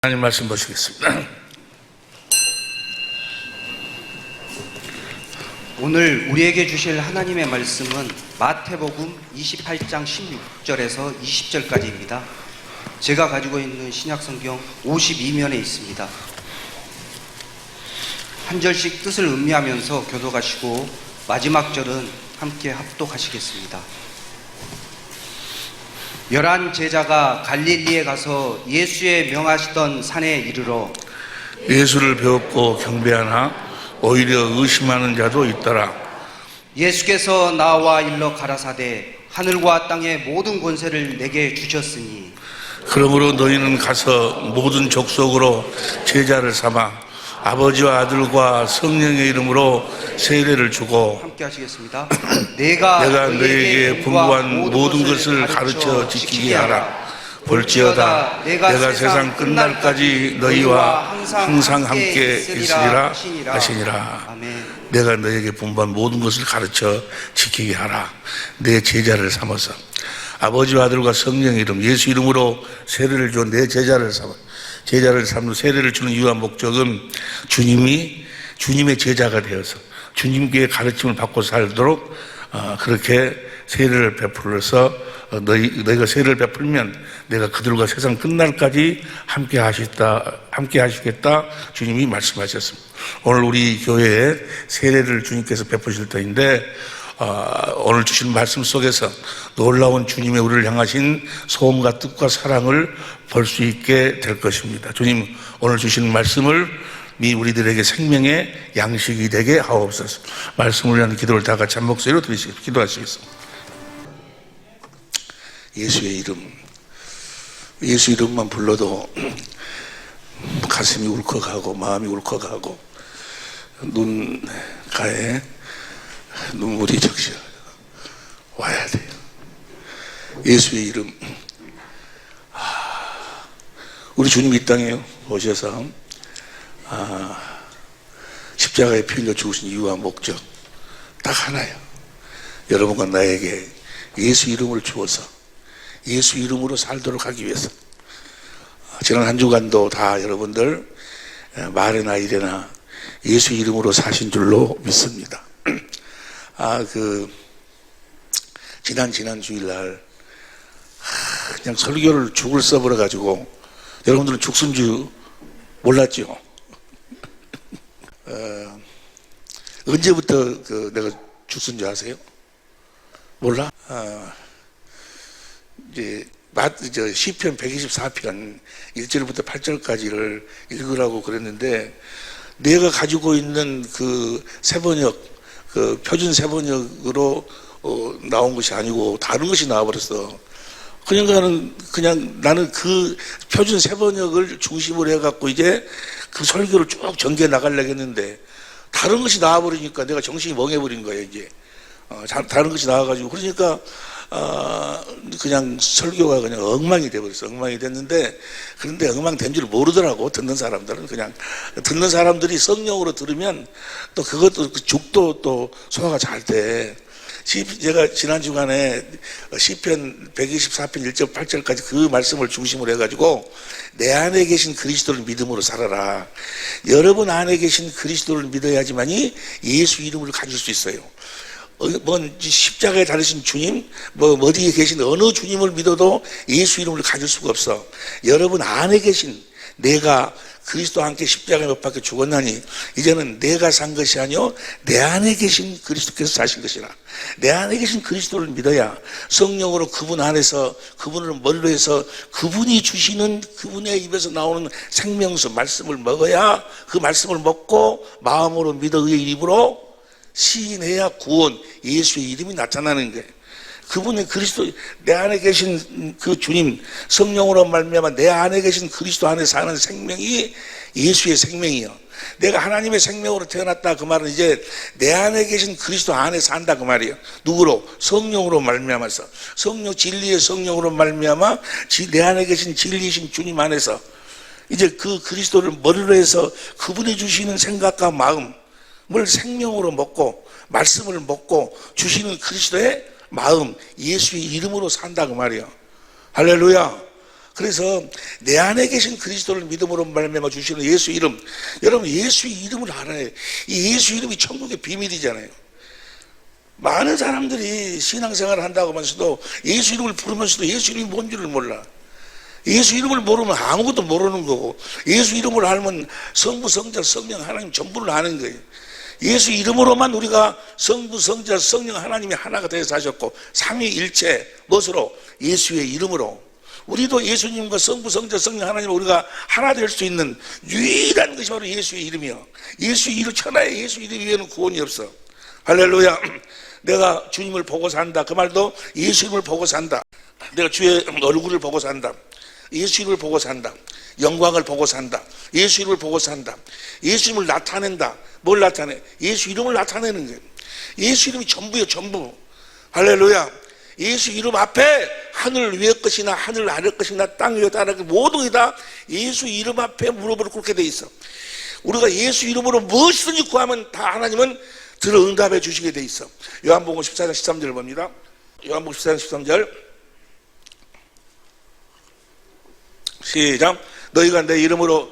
하나님 말씀 보시겠습니다. 오늘 우리에게 주실 하나님의 말씀은 마태복음 28장 16절에서 20절까지입니다. 제가 가지고 있는 신약성경 52면에 있습니다. 한 절씩 뜻을 음미하면서 교독하시고 마지막 절은 함께 합독하시겠습니다. 11 제자가 갈릴리에 가서 예수의 명하시던 산에 이르러 예수를 배웠고 경배하나 오히려 의심하는 자도 있더라. 예수께서 나와 일러 가라사대 하늘과 땅의 모든 권세를 내게 주셨으니 그러므로 너희는 가서 모든 족속으로 제자를 삼아 아버지와 아들과 성령의 이름으로 세례를 주고 함께 하시겠습니다. 내가 너희에게 분부한 모든 것을 가르쳐 지키게 하라. 볼지어다 내가 세상 끝날까지 너희와 항상 함께 있으리라 하시니라. 아멘. 내가 너희에게 분부한 모든 것을 가르쳐 지키게 하라. 내 제자를 삼아서 아버지와 아들과 성령의 이름 예수 이름으로 세례를 줘 내 제자를 삼는 세례를 주는 이유와 목적은 주님의 제자가 되어서 주님께 가르침을 받고 살도록 그렇게 세례를 베풀어서 너희가 세례를 베풀면 내가 그들과 세상 끝날까지 함께 하시겠다 주님이 말씀하셨습니다. 오늘 우리 교회에 세례를 주님께서 베푸실 때인데 오늘 주신 말씀 속에서 놀라운 주님의 우리를 향하신 소원과 뜻과 사랑을 볼 수 있게 될 것입니다. 주님 오늘 주신 말씀을 우리들에게 생명의 양식이 되게 하옵소서. 말씀을 위한 기도를 다 같이 한 목소리로 기도하시겠습니다. 예수 이름만 불러도 가슴이 울컥하고 마음이 울컥하고 눈가에 눈물이 적셔 와야 돼요. 예수의 이름. 우리 주님 이 땅에 오셔서 십자가에 피 흘려 죽으신 이유와 목적 딱 하나예요. 여러분과 나에게 예수 이름을 주어서 예수 이름으로 살도록 하기 위해서. 지난 한 주간도 다 여러분들 말이나 일이나 예수 이름으로 사신 줄로 믿습니다. 지난 주일날 그냥 설교를 죽을 써버려 가지고 여러분들은 죽순 줄 몰랐죠? 언제부터 내가 죽순 줄 아세요? 몰라? 이제 시편 124편 1절부터 8절까지를 읽으라고 그랬는데 내가 가지고 있는 그 세번역 그 표준 세번역으로 나온 것이 아니고 다른 것이 나와버렸어. 그냥 나는 그 표준 세번역을 중심으로 해갖고 이제 그 설교를 쭉 전개해 나가려고 했는데 다른 것이 나와버리니까 내가 정신이 멍해버린 거야 이제. 다른 것이 나와가지고 그러니까 그냥 설교가 그냥 엉망이 돼버렸어. 엉망이 됐는데 그런데 엉망된 줄 모르더라고. 듣는 사람들은 그냥 듣는 사람들이 성령으로 들으면 또 그것도 그 죽도 또 소화가 잘 돼. 제가 지난 주간에 시편 124편 1절 8절까지 그 말씀을 중심으로 해가지고 내 안에 계신 그리스도를 믿음으로 살아라. 여러분 안에 계신 그리스도를 믿어야지만이 예수 이름을 가질 수 있어요. 십자가에 달리신 주님, 어디에 계신 어느 주님을 믿어도 예수 이름을 가질 수가 없어. 여러분 안에 계신 내가 그리스도와 함께 십자가에 못 박혀 죽었나니 이제는 내가 산 것이 아니요 내 안에 계신 그리스도께서 사신 것이라. 내 안에 계신 그리스도를 믿어야 성령으로 그분 안에서 그분을 머리로 해서 그분이 주시는 그분의 입에서 나오는 생명수 말씀을 먹어야 그 말씀을 먹고 마음으로 믿어 의의 입으로 시인해야 구원 예수의 이름이 나타나는 거예요. 그분의 그리스도 내 안에 계신 그 주님 성령으로 말미암아 내 안에 계신 그리스도 안에 사는 생명이 예수의 생명이요. 내가 하나님의 생명으로 태어났다 그 말은 이제 내 안에 계신 그리스도 안에 산다 그 말이에요. 누구로? 성령으로 말미암아서 성령 진리의 성령으로 말미암아 내 안에 계신 진리이신 주님 안에서 이제 그 그리스도를 머리로 해서 그분이 주시는 생각과 마음을 생명으로 먹고 말씀을 먹고 주시는 그리스도의 마음 예수의 이름으로 산다 그 말이에요. 할렐루야. 그래서 내 안에 계신 그리스도를 믿음으로 말미암아 주시는 예수 이름, 여러분 예수 이름을 알아야, 이 예수 이름이 천국의 비밀이잖아요. 많은 사람들이 신앙생활을 한다고 하면서도 예수 이름을 부르면서도 예수 이름이 뭔지를 몰라. 예수 이름을 모르면 아무것도 모르는 거고, 예수 이름을 알면 성부, 성자, 성령, 하나님 전부를 아는 거예요. 예수 이름으로만 우리가 성부, 성자, 성령, 하나님이 하나가 되어서 하셨고, 삼위일체, 무엇으로? 예수의 이름으로. 우리도 예수님과 성부, 성자, 성령, 하나님 우리가 하나 될 수 있는 유일한 것이 바로 예수의 이름이요. 예수 이름, 천하에 예수 이름 위에는 구원이 없어. 할렐루야. 내가 주님을 보고 산다. 그 말도 예수 이름을 보고 산다. 내가 주의 얼굴을 보고 산다. 예수 이름을 보고 산다. 영광을 보고 산다. 예수 이름을 보고 산다. 예수 이름을 나타낸다. 뭘 나타내? 예수 이름을 나타내는 거예요. 예수 이름이 전부예요, 전부. 할렐루야. 예수 이름 앞에 하늘 위의 것이나 하늘 아래 것이나 땅 위에 따라 모든 게 다 예수 이름 앞에 무릎을 꿇게 돼 있어. 우리가 예수 이름으로 무엇이든지 구하면 다 하나님은 들어 응답해 주시게 돼 있어. 요한복음 14장 13절을 봅니다. 요한복음 14장 13절 시작. 너희가 내 이름으로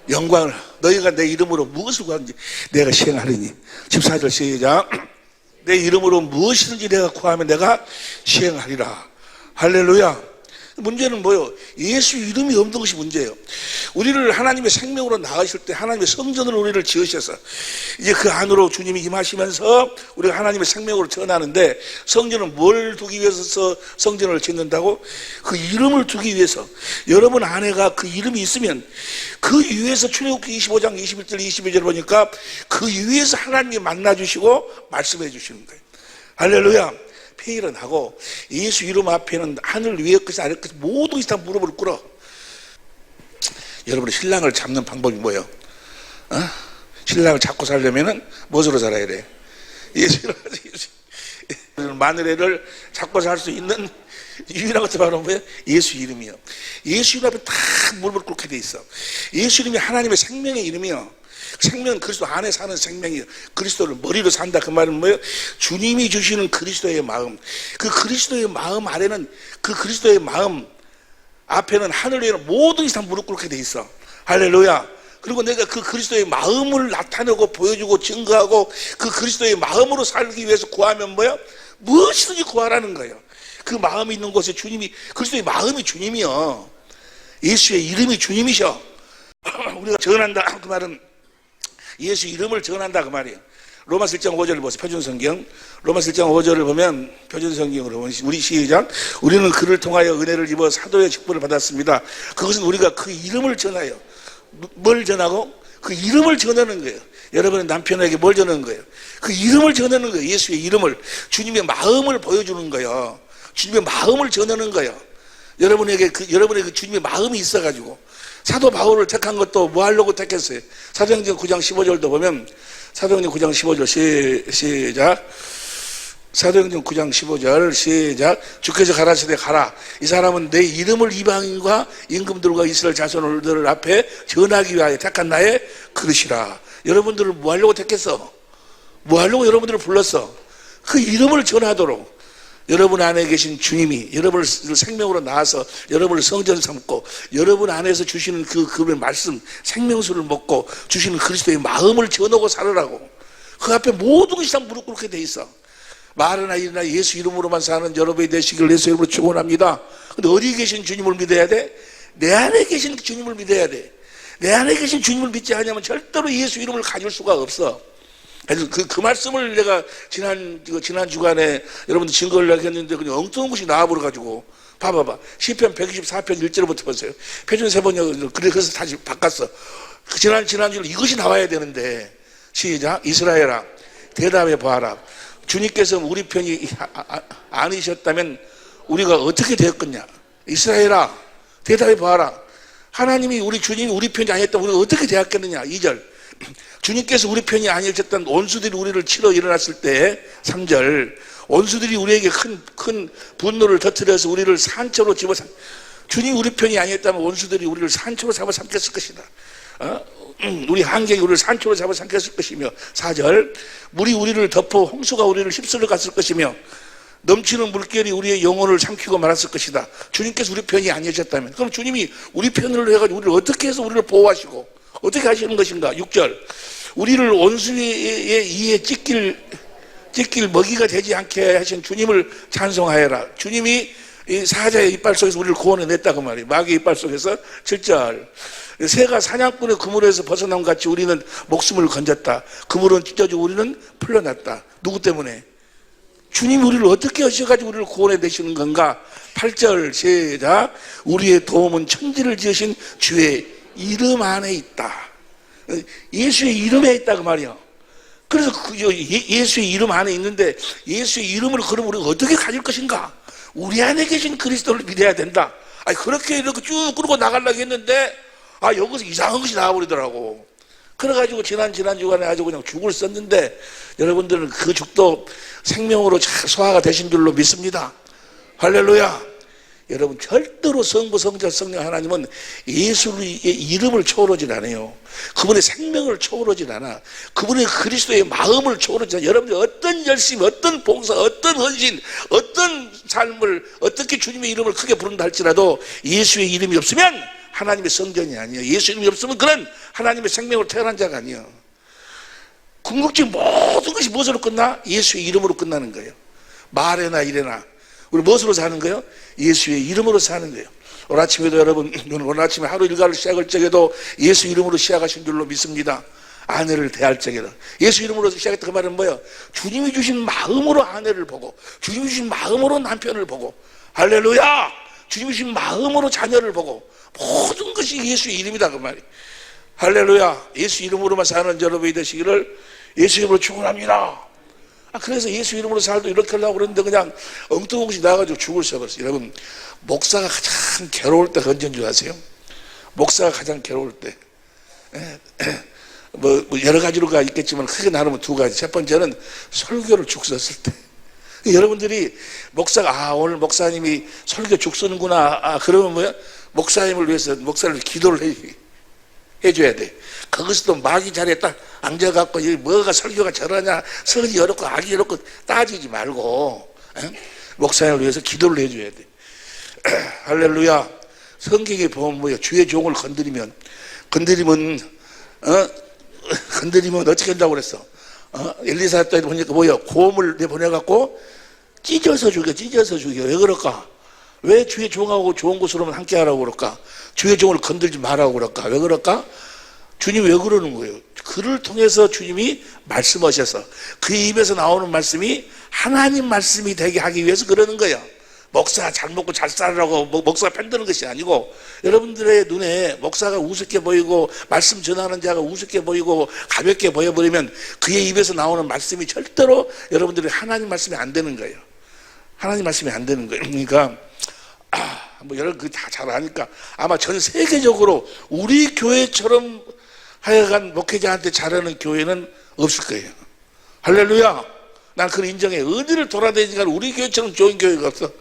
영광을, 너희가 내 이름으로 무엇을 구하는지 내가 시행하리니. 14절 시작. 내 이름으로 무엇이든지 내가 구하면 내가 시행하리라. 할렐루야. 문제는 뭐예요? 예수 이름이 없는 것이 문제예요. 우리를 하나님의 생명으로 나가실 때 하나님의 성전으로 우리를 지으셔서 이제 그 안으로 주님이 임하시면서 우리가 하나님의 생명으로 전하는데, 성전은 뭘 두기 위해서 성전을 짓는다고? 그 이름을 두기 위해서. 여러분 안에가 그 이름이 있으면 그 위에서 출애굽기 25장 21절 22절 보니까 그 위에서 하나님이 만나주시고 말씀해 주시는 거예요. 할렐루야. 회의를 하고 예수 이름 앞에는 하늘 위의 것이 아래 것이 모든 것이 다 무릎을 꿇어. 여러분의 신랑을 잡는 방법이 뭐예요? 신랑을 잡고 살려면은 무엇으로 살아야 돼? 예수 이름. 마누라를 잡고 살 수 있는 유일한 것이 바로 뭐예요? 예수 이름이요. 예수 이름 앞에 다 무릎을 꿇게 돼 있어. 예수 이름이 하나님의 생명의 이름이요. 생명은 그리스도 안에 사는 생명이에요. 그리스도를 머리로 산다. 그 말은 뭐예요? 주님이 주시는 그리스도의 마음. 그 그리스도의 마음 아래는, 그 그리스도의 마음 앞에는 하늘 위에는 모든 것이 다 무릎 꿇게 돼 있어. 할렐루야. 그리고 내가 그 그리스도의 마음을 나타내고 보여주고 증거하고 그 그리스도의 마음으로 살기 위해서 구하면 뭐예요? 무엇이든지 구하라는 거예요. 그 마음이 있는 곳에 주님이, 그리스도의 마음이 주님이요. 예수의 이름이 주님이셔. 우리가 전한다. 그 말은 예수 이름을 전한다 그 말이에요. 로마서 1장 5절을 보세요. 표준성경 로마서 1장 5절을 보면 표준성경으로 보면 우리 시작. 우리는 그를 통하여 은혜를 입어 사도의 직분을 받았습니다. 그것은 우리가 그 이름을 전하여. 뭘 전하고? 그 이름을 전하는 거예요. 여러분의 남편에게 뭘 전하는 거예요? 그 이름을 전하는 거예요. 예수의 이름을, 주님의 마음을 보여주는 거예요. 주님의 마음을 전하는 거예요. 여러분에게 여러분의 그 주님의 마음이 있어가지고. 사도 바울을 택한 것도 뭐 하려고 택했어요? 사도행전 9장 15절도 보면, 사도행전 9장 15절 시작. 사도행전 9장 15절 시작. 주께서 가라사대 가라. 이 사람은 내 이름을 이방인과 임금들과 이스라엘 자손들 앞에 전하기 위하여 택한 나의 그릇이라. 여러분들을 뭐 하려고 택했어? 뭐 하려고 여러분들을 불렀어? 그 이름을 전하도록. 여러분 안에 계신 주님이 여러분을 생명으로 낳아서 여러분을 성전 삼고 여러분 안에서 주시는 그분의 말씀, 생명수를 먹고 주시는 그리스도의 마음을 전하고 살으라고. 그 앞에 모든 것이 다 무릎 꿇게 돼 있어. 말이나 일이나 예수 이름으로만 사는 여러분이 되시길 예수 이름으로 축원합니다. 근데 어디 계신 주님을 믿어야 돼? 내 안에 계신 주님을 믿어야 돼. 내 안에 계신 주님을 믿지 않으면 절대로 예수 이름을 가질 수가 없어. 그래서 그 말씀을 내가 지난 주간에 여러분들 증거를 했는데 그냥 엉뚱한 것이 나와버려가지고 봐봐봐. 시편 124편 1절부터 보세요. 표준 세 번역 그래서 다시 바꿨어. 지난주로 이것이 나와야 되는데 시작. 이스라엘아 대답해 보아라. 주님께서 우리 편이 아니셨다면 우리가 어떻게 되었겠냐. 이스라엘아 대답해 보아라. 하나님이 우리 주님이 우리 편이 아니었다면 우리가 어떻게 되었겠느냐. 2절. 주님께서 우리 편이 아니셨던 원수들이 우리를 치러 일어났을 때 3절. 원수들이 우리에게 큰 분노를 터뜨려서 우리를 산초로 집어삼. 주님 우리 편이 아니었다면 원수들이 우리를 산초로 잡아삼켰을 것이다. 우리 환경이 우리를 산초로 잡아삼켰을 것이며 4절. 물이 우리를 덮어 홍수가 우리를 휩쓸어 갔을 것이며 넘치는 물결이 우리의 영혼을 삼키고 말았을 것이다. 주님께서 우리 편이 아니셨다면. 그럼 주님이 우리 편으로 해가지고 우리를 어떻게 해서 우리를 보호하시고 어떻게 하시는 것인가? 6절. 우리를 원수의 이에 찢길 먹이가 되지 않게 하신 주님을 찬송하여라. 주님이 이 사자의 이빨 속에서 우리를 구원해냈다고 말이에요. 마귀의 이빨 속에서. 7절. 새가 사냥꾼의 그물에서 벗어난 같이 우리는 목숨을 건졌다. 그물은 찢어지고 우리는 풀려났다. 누구 때문에? 주님이 우리를 어떻게 하셔가지고 우리를 구원해내시는 건가? 8절 시작. 우리의 도움은 천지를 지으신 주의 이름 안에 있다. 예수의 이름에 있다 그 말이야. 그래서 예수의 이름 안에 있는데 예수의 이름을 그럼 우리가 어떻게 가질 것인가? 우리 안에 계신 그리스도를 믿어야 된다. 아니 그렇게 이렇게 쭉 끌고 나가려고 했는데 여기서 이상한 것이 나와버리더라고. 그래가지고 지난 주간에 아주 그냥 죽을 썼는데 여러분들은 그 죽도 생명으로 잘 소화가 되신 줄로 믿습니다. 할렐루야. 여러분 절대로 성부 성자 성령 하나님은 예수의 이름을 초월하지 않아요. 그분의 생명을 초월하지 않아. 그분의 그리스도의 마음을 초월하지 않아. 여러분들 어떤 열심, 어떤 봉사, 어떤 헌신, 어떤 삶을 어떻게 주님의 이름을 크게 부른다 할지라도 예수의 이름이 없으면 하나님의 성전이 아니에요. 예수 이름이 없으면 그는 하나님의 생명으로 태어난 자가 아니에요. 궁극적인 모든 것이 무엇으로 끝나? 예수의 이름으로 끝나는 거예요. 말에나 이래나 우리 무엇으로 사는 거예요? 예수의 이름으로 사는 거예요. 오늘 아침에도 여러분 오늘 아침에 하루 일과를 시작할 적에도 예수 이름으로 시작하신 줄로 믿습니다. 아내를 대할 적에도 예수 이름으로 시작했다 그 말은 뭐예요? 주님이 주신 마음으로 아내를 보고 주님이 주신 마음으로 남편을 보고 할렐루야! 주님이 주신 마음으로 자녀를 보고 모든 것이 예수의 이름이다 그 말이에요. 할렐루야. 예수 이름으로만 사는 여러분이 되시기를 예수 이름으로 축원합니다. 그래서 예수 이름으로 살도 이렇게 하려고 그랬는데 그냥 엉뚱없이 나가지고 죽을 써버렸어요. 여러분 목사가 가장 괴로울 때가 언제인 줄 아세요? 목사가 가장 괴로울 때 뭐 여러 가지로가 있겠지만 크게 나누면 두 가지. 첫 번째는 설교를 죽 썼을 때. 여러분들이 목사가 오늘 목사님이 설교 죽 쓰는구나 그러면 뭐야? 목사님을 위해서 목사를 기도를 해줘야 돼. 거기서도 마귀 자리에 딱 앉아갖고 뭐가 설교가 저러냐 설이 어렵고 악이 어렵고 따지지 말고 목사님을 위해서 기도를 해줘야 돼. 할렐루야. 성경에 보면 뭐야? 주의 종을 건드리면 어떻게 한다고 그랬어? 엘리사 때 보니까 뭐야? 곰을 보내갖고 찢어서 죽여. 왜 그럴까? 왜 주의 종하고 좋은 곳으로만 함께 하라고 그럴까? 주의 종을 건들지 말라고 그럴까? 왜 그럴까? 주님이 왜 그러는 거예요? 그를 통해서 주님이 말씀하셔서 그 입에서 나오는 말씀이 하나님 말씀이 되게 하기 위해서 그러는 거예요. 목사 잘 먹고 잘 살으라고 목사가 편드는 것이 아니고 여러분들의 눈에 목사가 우습게 보이고 말씀 전하는 자가 우습게 보이고 가볍게 보여버리면 그의 입에서 나오는 말씀이 절대로 여러분들의 하나님 말씀이 안 되는 거예요. 하나님 말씀이 안 되는 거예요. 그러니까 뭐 여러분 그 다 잘 아니까 아마 전 세계적으로 우리 교회처럼 하여간 목회자한테 잘하는 교회는 없을 거예요. 할렐루야. 난 그걸 인정해. 어디를 돌아다니니까 우리 교회처럼 좋은 교회가 없어.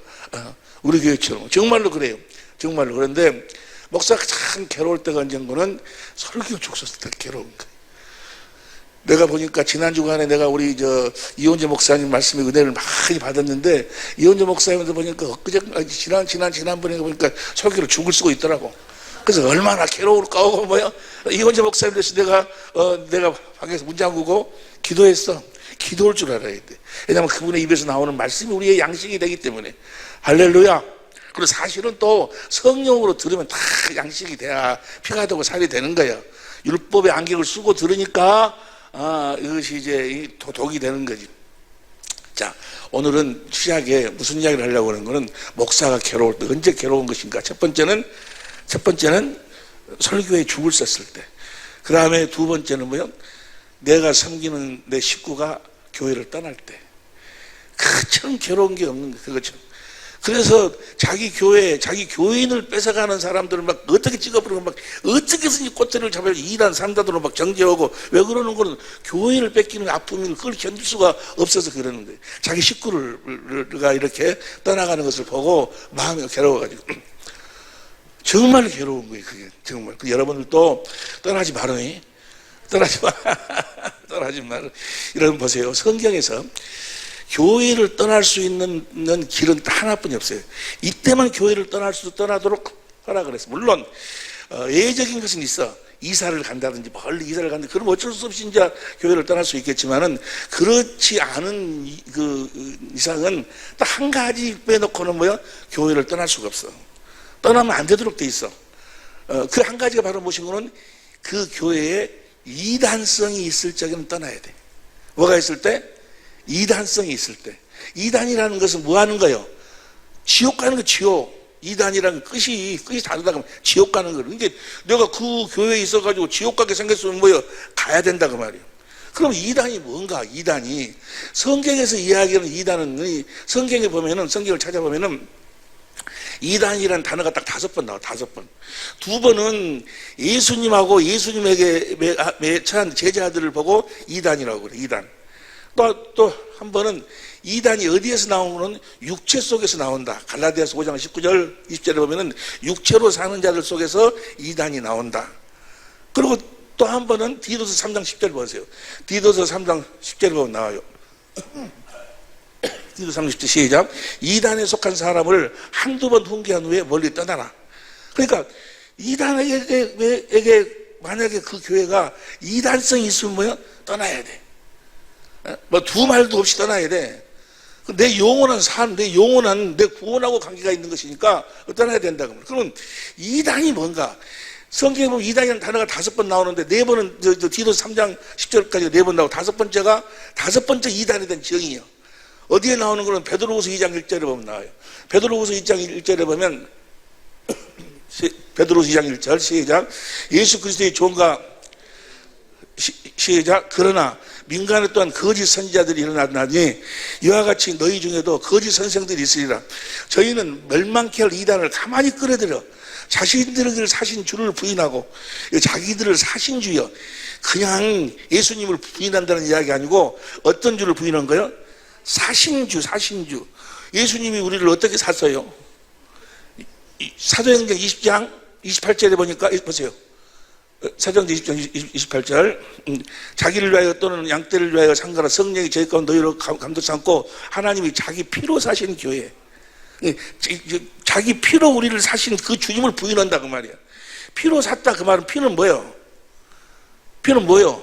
우리 교회처럼. 정말로 그래요. 정말로. 그런데 목사가 참 괴로울 때가 언제인 거는 설교 죽었을 때 괴로운 거예요. 내가 보니까 지난 주간에 내가 우리 이원재 목사님 말씀에 은혜를 많이 받았는데 이원재 목사님도 보니까 지난번에 보니까 설교를 죽을 쓰고 있더라고. 그래서 얼마나 괴로울까 하고 뭐야? 이원재 목사님 대해서 내가 밖에서 문 잠그고 기도했어. 기도할 줄 알아야 돼. 왜냐하면 그분의 입에서 나오는 말씀이 우리의 양식이 되기 때문에. 할렐루야. 그리고 사실은 또 성령으로 들으면 다 양식이 돼야 피가 되고 살이 되는 거예요. 율법의 안경을 쓰고 들으니까 이것이 이제 독이 되는 거지. 자, 오늘은 시작에 무슨 이야기를 하려고 하는 거는 목사가 괴로울 때 언제 괴로운 것인가. 첫 번째는 설교에 죽을 썼을 때. 그 다음에 두 번째는 뭐요? 내가 섬기는 내 식구가 교회를 떠날 때. 그처럼 괴로운 게 없는 거예요. 그것처럼. 그래서 자기 교인을 뺏어가는 사람들을 막 어떻게 찍어버리고 막 어떻게 해서든지 꼬투리를 잡아서 일한 산다들로 막 정죄하고 왜 그러는 거는 교인을 뺏기는 아픔을 그걸 견딜 수가 없어서 그러는 거예요. 자기 식구가 이렇게 떠나가는 것을 보고 마음이 괴로워가지고. 정말 괴로운 거예요, 그게. 정말. 여러분들도 떠나지 말아요. 떠나지 마. 떠나지 마. 여러분 보세요. 성경에서 교회를 떠날 수 있는 길은 딱 하나뿐이 없어요. 이때만 교회를 떠나도록 하라 그랬어요. 물론 예외적인 것은 있어. 이사를 간다든지 멀리 이사를 간다든지 그럼 어쩔 수 없이 이제 교회를 떠날 수 있겠지만은 그렇지 않은 그 이상은 딱 한 가지 빼놓고는 뭐야? 교회를 떠날 수가 없어. 떠나면 안 되도록 돼 있어. 그 한 가지가 바로 무엇인 거는 그 교회에 이단성이 있을 적에는 떠나야 돼. 뭐가 있을 때? 이단성이 있을 때. 이단이라는 것은 뭐 하는 거예요? 지옥 가는 거, 지옥. 이단이라는 끝이 다르다 그러면 지옥 가는 거예요. 그러니까 내가 그 교회에 있어가지고 지옥 가게 생겼으면 뭐예요? 가야 된다 그 말이에요. 그럼 이단이 뭔가? 이단이 성경에서 이야기하는 이단은 성경에 보면은 성경을 찾아보면은 이단이라는 단어가 딱 5번 나와. 5번. 2번은 예수님하고 예수님에게 매처한 제자들을 보고 이단이라고 그래. 이단. 또 한 번은 이단이 어디에서 나오는 육체 속에서 나온다. 갈라디아서 5장 19절 20절에 보면은 육체로 사는 자들 속에서 이단이 나온다. 그리고 또 한 번은 디도서 3장 10절 보세요. 디도서 3장 10절에 보면 나와요. 디도서 3장 10절 시작. 이단에 속한 사람을 한두 번 훈계한 후에 멀리 떠나라. 그러니까 이단에게 만약에 그 교회가 이단성이 있으면 뭐야? 떠나야 돼. 뭐 두 말도 없이 떠나야 돼. 내 영원한 삶, 내 구원하고 관계가 있는 것이니까 떠나야 된다. 그러면 이단이 뭔가? 성경에 보면 이단이라는 단어가 5번 나오는데 4번은 디도서 3장 10절까지 4번 나오고 5번째가 5번째 이단에 대한 정의예요. 어디에 나오는 거는 베드로후서 2장 1절에 보면 나와요. 베드로후서 2장 1절에 보면 베드로후서 2장 1절 시작. 예수 그리스도의 종과 시작. 그러나 민간에 또한 거짓 선지자들이 일어나니 이와 같이 너희 중에도 거짓 선생들이 있으리라. 저희는 멸망케 할 이단을 가만히 끌어들여 자신들에게 사신 주를 부인하고 자기들을 사신 주여. 그냥 예수님을 부인한다는 이야기 아니고 어떤 주를 부인한 거예요? 사신 주. 예수님이 우리를 어떻게 샀어요? 사도행전 20장 28절에 보니까 보세요. 사도행전 20장 28절 자기를 위하여 또는 양떼를 위하여 상가라 성령이 저희 가운데 너희로 감독 삼고 하나님이 자기 피로 사신 교회, 자기 피로 우리를 사신 그 주님을 부인한다 그 말이야. 피로 샀다 그 말은 피는 뭐예요? 피는 뭐예요?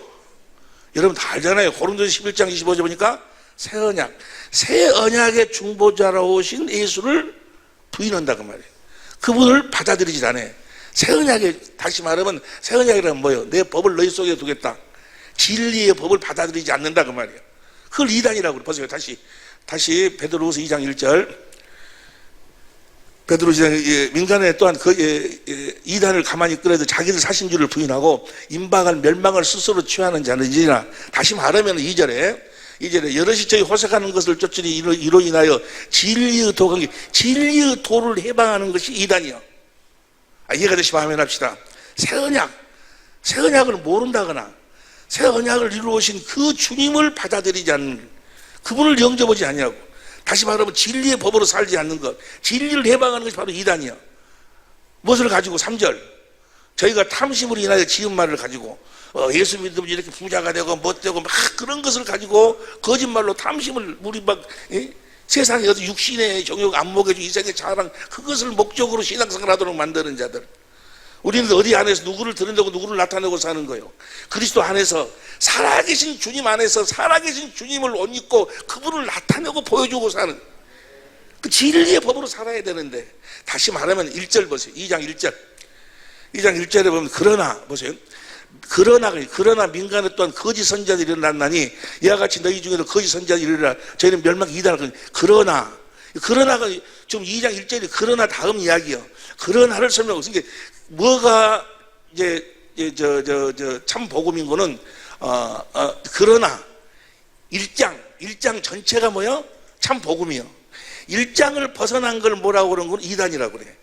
여러분 다 알잖아요. 고린도서 11장 25절 보니까 새 언약, 새 언약의 중보자로 오신 예수를 부인한다 그 말이에요. 그분을 받아들이질 않아. 새 언약에, 다시 말하면 새 언약이라면 뭐예요? 내 법을 너희 속에 두겠다. 진리의 법을 받아들이지 않는다 그 말이에요. 그걸 이단이라고 그래. 보세요. 다시 베드로후서 2장 1절. 베드로후서 2장 민간에 또한 이단을 가만히 끌어도 자기들 사신 줄을 부인하고 임박할 멸망을 스스로 취하는 자는지나. 다시 말하면 2절에 여럿이 저희 호색하는 것을 쫓으니 이로 인하여 진리의 도를 해방하는 것이 이단이요. 이해가 되시면 아멘 합시다. 새 언약을 모른다거나 새 언약을 이루어오신 그 주님을 받아들이지 않는, 그분을 영접하지 않냐고. 다시 말하면 진리의 법으로 살지 않는 것, 진리를 해방하는 것이 바로 이단이야. 무엇을 가지고? 3절 저희가 탐심으로 인하여 지은 말을 가지고 예수 믿으면 이렇게 부자가 되고 못되고 막 그런 것을 가지고 거짓말로 탐심을 우리 막 세상에 어떤 육신의 정욕, 안목의 이생의 자랑, 그것을 목적으로 신앙생활 하도록 만드는 자들. 우리는 어디 안에서 누구를 드러내고 누구를 나타내고 사는 거예요. 그리스도 안에서 살아계신 주님 안에서 살아계신 주님을 옷 입고 그분을 나타내고 보여주고 사는 그 진리의 법으로 살아야 되는데, 다시 말하면 1절 보세요. 2장 1절 2장 1절에 보면 그러나 보세요. 그러나 민간에 또한 거짓 선지자들이 일어났나니 이와 같이 너희 중에도 거짓 선지자들이 일어나 저희는 멸망 이단을. 그러나가 지금 2장 1절이 그러나 다음 이야기요. 그러나를 설명하고 있으니까 뭐가 이제 참 복음인 거는 그러나 1장 전체가 뭐요? 참 복음이요. 1장을 벗어난 걸 뭐라고 그러는 건 이단이라고 그래.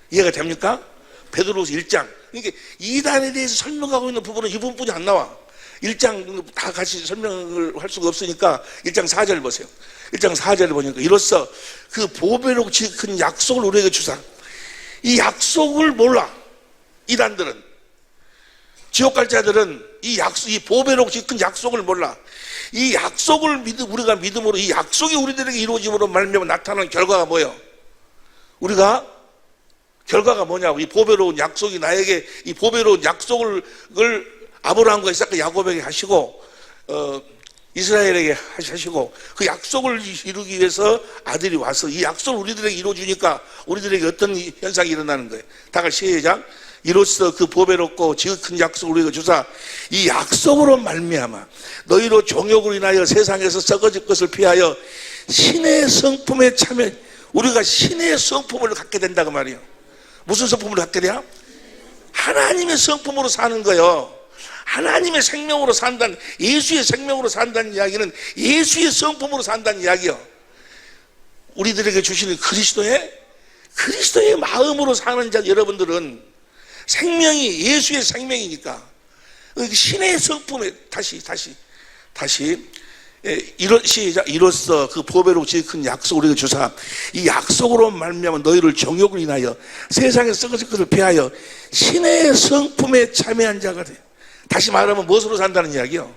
이해가 됩니까? 베드로후서 1장. 그러니까 이단에 대해서 설명하고 있는 부분은 이 부분뿐이 안 나와. 1장 다 같이 설명을 할 수가 없으니까 1장 4절 보세요. 1장 4절을 보니까 이로써 그 보배로 지은 약속을 우리에게 주사. 이 약속을 몰라. 이단들은, 지옥 갈 자들은 이 보배로 지은 약속을 몰라. 이 약속을 우리가 믿음으로 이 약속이 우리들에게 이루어짐으로 말미암아 나타나는 결과가 뭐예요? 우리가 결과가 뭐냐고. 이 보배로운 약속이 나에게 이 보배로운 약속을 아브라함과 이삭과 야곱에게 하시고 이스라엘에게 하시고 그 약속을 이루기 위해서 아들이 와서 이 약속을 우리들에게 이루어주니까 우리들에게 어떤 현상이 일어나는 거예요? 다 같이 시작. 이로써 그 보배롭고 지극한 약속을 우리가 주사 이 약속으로 말미암아 너희로 종욕을 인하여 세상에서 썩어질 것을 피하여 신의 성품에 참여. 우리가 신의 성품을 갖게 된다고 말이에요. 무슨 성품을 갖게 돼요? 하나님의 성품으로 사는 거예요. 하나님의 생명으로 산다는, 예수의 생명으로 산다는 이야기는 예수의 성품으로 산다는 이야기요. 우리들에게 주시는 그리스도의 마음으로 사는 자 여러분들은 생명이 예수의 생명이니까 신의 성품에 다시 시작. 이로써 그 보배로 지극한 약속을 우리가 주사 이 약속으로 말미암아 너희를 정욕을 인하여 세상에 썩어질 것을 피하여 신의 성품에 참여한 자가 돼. 다시 말하면 무엇으로 산다는 이야기요?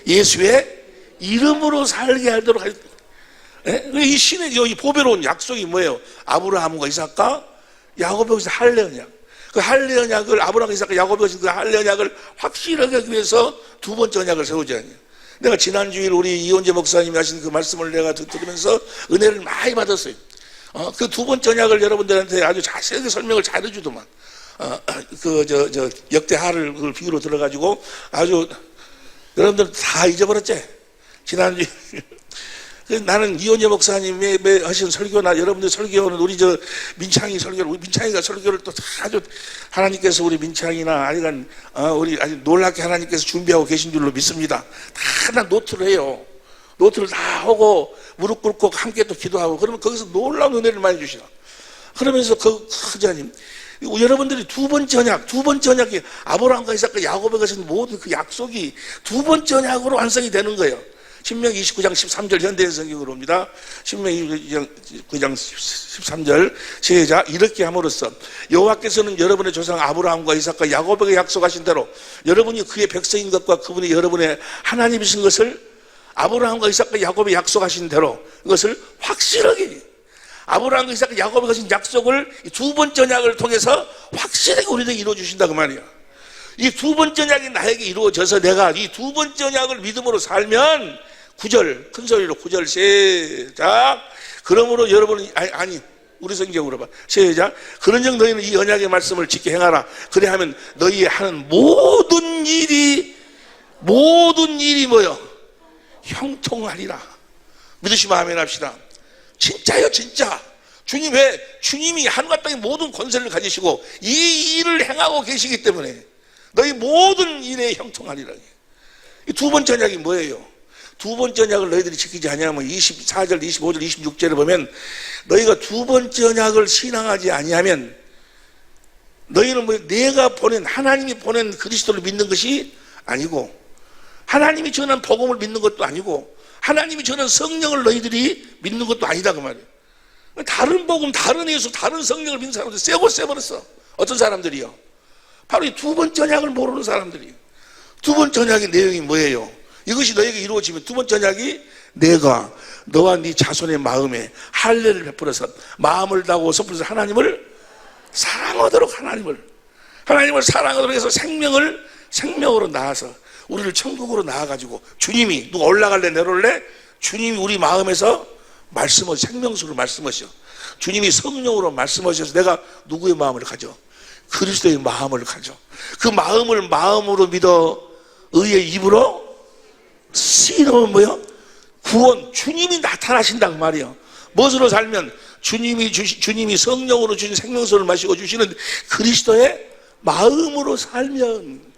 예수의 이름으로 살게 하도록 이 신의 이 보배로운 약속이 뭐예요? 아브라함과 이삭과 야곱의 할례 언약. 그 할례 언약을 아브라함과 이삭과 야곱의 그 할례 언약을 확실하게 하기 위해서 두 번째 언약을 세우지 않냐. 내가 지난주일 우리 이원재 목사님이 하신 그 말씀을 내가 들으면서 은혜를 많이 받았어요. 그 두 번째 언약을 여러분들한테 아주 자세하게 설명을 잘 해주더만. 역대하를 그걸 비유로 들어가지고 아주 여러분들 다 잊어버렸지? 지난주 나는 이원재 목사님의 하신 설교나 여러분들 설교는 우리 민창이 설교를 우리 민창이가 설교를 또 아주 하나님께서 우리 민창이나 아니간 우리 아주 놀랍게 하나님께서 준비하고 계신 줄로 믿습니다. 다 노트를 해요. 노트를 다 하고 무릎 꿇고 함께 또 기도하고 그러면 거기서 놀라운 은혜를 많이 주시나. 그러면서 그 하나님 여러분들이 두 번째 언약이 아브라함과 이삭과 야곱에 가신 모든 그 약속이 두 번째 언약으로 완성이 되는 거예요. 신명기 29장 13절 현대인 성경으로 옵니다. 신명기 9장 13절 시작. 이렇게 함으로써 여호와께서는 여러분의 조상 아브라함과 이삭과 야곱에게 약속하신 대로 여러분이 그의 백성인 것과 그분이 여러분의 하나님이신 것을 아브라함과 이삭과 야곱에 약속하신 대로 그것을 확실하게 아브라함과 이삭과 야곱에 가신 약속을 두 번째 언약을 통해서 확실하게 우리에게 이루어주신다고 말이야. 이 두 번째 언약이 나에게 이루어져서 내가 이 두 번째 언약을 믿음으로 살면 9절 큰 소리로 9절 시작. 그러므로 여러분은 아니 우리 성경으로 봐 시작. 그런즉 너희는 이 언약의 말씀을 지켜 행하라. 그래야하면 너희 하는 모든 일이 뭐요? 형통하리라. 믿으시면 아멘 합시다. 진짜요, 진짜. 주님이 하늘과 땅의 모든 권세를 가지시고 이 일을 행하고 계시기 때문에 너희 모든 일에 형통하리라. 이 두 번째 언약이 뭐예요? 두 번째 언약을 너희들이 지키지 아니하면 24절, 25절, 26절에 보면 너희가 두 번째 언약을 신앙하지 아니하면 너희는 내가 보낸 하나님이 보낸 그리스도를 믿는 것이 아니고 하나님이 전한 복음을 믿는 것도 아니고 하나님이 전한 성령을 너희들이 믿는 것도 아니다 그 말이에요. 다른 복음, 다른 예수, 다른 성령을 믿는 사람들 쎄버렸어. 어떤 사람들이요? 바로 이 두 번째 언약을 모르는 사람들이에요. 두 번째 언약의 내용이 뭐예요? 이것이 너에게 이루어지면 두 번째 언약이 내가 너와 네 자손의 마음에 할례를 베풀어서 마음을 다하고 선풀어서 하나님을 사랑하도록 하나님을 사랑하도록 해서 생명으로 나아서 우리를 천국으로 나아가지고 주님이 누가 올라갈래 내려올래? 주님이 우리 마음에서 말씀하셔. 생명수를 말씀하셔. 주님이 성령으로 말씀하셔서 내가 누구의 마음을 가져? 그리스도의 마음을 가져. 그 마음으로 믿어 의의 입으로 쓰이는 뭐요? 구원. 주님이 나타나신다고 말이에요. 무엇으로 살면 주님이 성령으로 주신 생명수를 마시고 주시는 그리스도의 마음으로 살면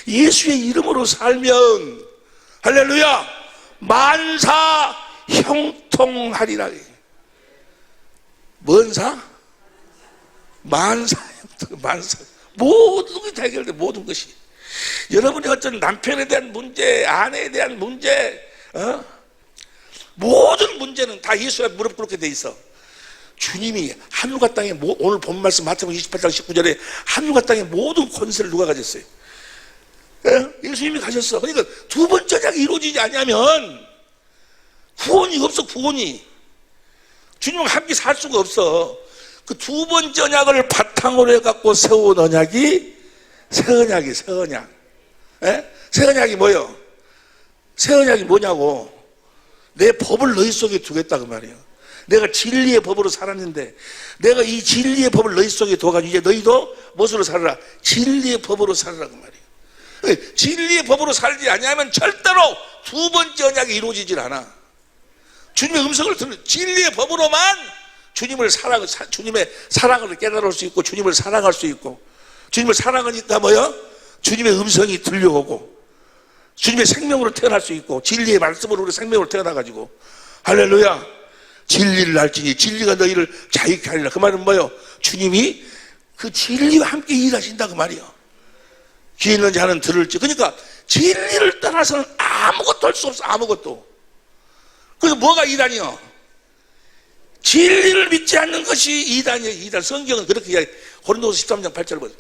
예수의 이름으로 살면 할렐루야 만사 형통하리라. 뭔 사? 만사 형통. 만사 모든 것이 해결돼. 모든 것이 여러분이 어떤 남편에 대한 문제, 아내에 대한 문제, 모든 문제는 다 예수 앞에 무릎 꿇게 돼 있어. 주님이 하늘과 땅에 오늘 본 말씀 마태복음 28장 19절에 하늘과 땅의 모든 권세를 누가 가졌어요? 예수님이 가셨어. 그러니까 두 번째 언약이 이루어지지 않으면 구원이 없어. 구원이 주님과 함께 살 수가 없어. 그 두 번째 언약을 바탕으로 해갖고 세운 언약이 새 언약이 새 언약. 새 언약이 뭐요? 새 언약이 뭐냐고. 내 법을 너희 속에 두겠다 그 말이에요. 내가 진리의 법으로 살았는데 내가 이 진리의 법을 너희 속에 둬가지고 이제 너희도 무엇으로 살아라? 진리의 법으로 살아라 그 말이에요. 진리의 법으로 살지 않으면 절대로 두 번째 언약이 이루어지질 않아. 주님의 음성을 듣는 진리의 법으로만 주님의 사랑을 깨달을 수 있고 주님을 사랑할 수 있고 주님을 사랑하니까 뭐요? 주님의 음성이 들려오고 주님의 생명으로 태어날 수 있고 진리의 말씀으로 우리 생명으로 태어나가지고 할렐루야. 진리를 알지니 진리가 너희를 자유케 하리라. 그 말은 뭐요? 주님이 그 진리와 함께 일하신다 그 말이요. 귀 있는 자는 들을지. 그러니까 진리를 떠나서는 아무것도 할 수 없어. 아무것도. 그래서 뭐가 이단이요? 진리를 믿지 않는 것이 이단이에요. 이단. 성경은 그렇게 이야기해. 고린도서 13장 8절 보세요.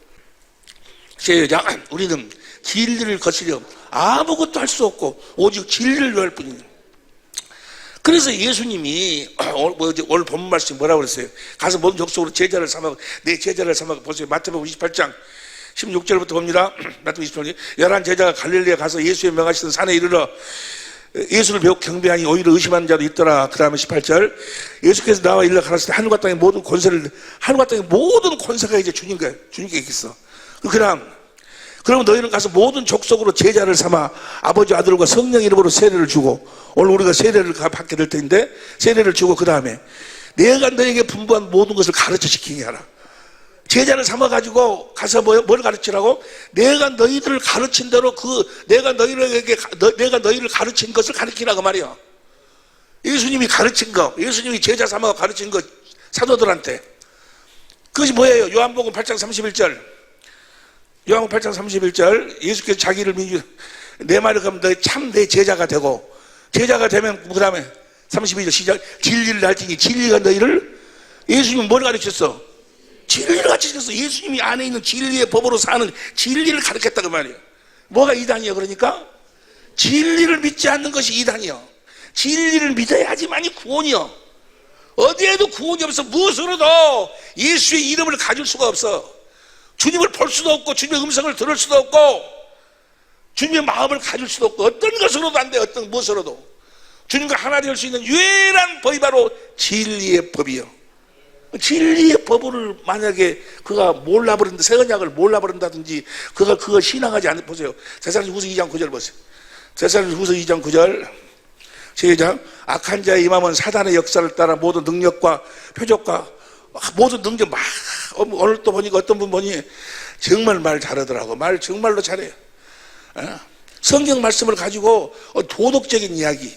시작. 우리는 진리를 거스려 아무것도 할 수 없고 오직 진리를 요할 뿐이에요. 그래서 예수님이 오늘 본문 말씀 뭐라고 그랬어요? 가서 모든 족속으로 제자를 삼아 내 제자를 삼아 보세요. 마태복음 28장 16절부터 봅니다. 마태복음 28장 11 제자가 갈릴리에 가서 예수의 명하시던 산에 이르러 예수를 배우 경배하니 오히려 의심하는 자도 있더라. 그 다음에 18절 예수께서 나와 일러 가라사대 하늘과 땅의 모든 권세를 하늘과 땅의 모든 권세가 이제 주님께 있겠어. 그러면 너희는 가서 모든 족속으로 제자를 삼아 아버지 아들과 성령 이름으로 세례를 주고 오늘 우리가 세례를 받게 될 텐데 세례를 주고 그 다음에 내가 너에게 분부한 모든 것을 가르쳐 지키게 하라. 제자를 삼아가지고 가서 뭘 가르치라고? 내가 너희들을 가르친 대로 내가 너희를 가르친 것을 가르치라 그 말이야. 예수님이 가르친 거, 예수님이 제자 삼아 가르친 거 사도들한테. 그것이 뭐예요? 요한복음 8장 31절. 요한복음 8장 31절. 예수께서 자기를 내 말을 가면 너희 참 내 제자가 되고 제자가 되면 그 다음에 32절 시작. 진리를 알지니 진리가 너희를 예수님은 뭘 가르쳤어? 진리를 가르쳤어. 예수님이 안에 있는 진리의 법으로 사는 진리를 가르쳤다 그 말이에요. 뭐가 이단이에요? 그러니까 진리를 믿지 않는 것이 이단이요. 진리를 믿어야지만이 구원이요. 어디에도 구원이 없어. 무엇으로도 예수의 이름을 가질 수가 없어. 주님을 볼 수도 없고 주님의 음성을 들을 수도 없고 주님의 마음을 가질 수도 없고 어떤 것으로도 안 돼. 어떤 무엇으로도 주님과 하나 될 수 있는 유일한 법이 바로 진리의 법이요. 진리의 법을 만약에 그가 몰라버린다, 새 언약을 몰라버린다든지 그거 신앙하지 않는, 보세요. 데살로니가후서 2장 9절 보세요. 데살로니가후서 2장 9절 시작. 악한 자의 임함은 사단의 역사를 따라 모든 능력과 표적과 모든 능력 막 오늘 또 보니까 어떤 분 보니 정말 말 잘하더라고. 말 정말로 잘해요. 성경 말씀을 가지고 도덕적인 이야기,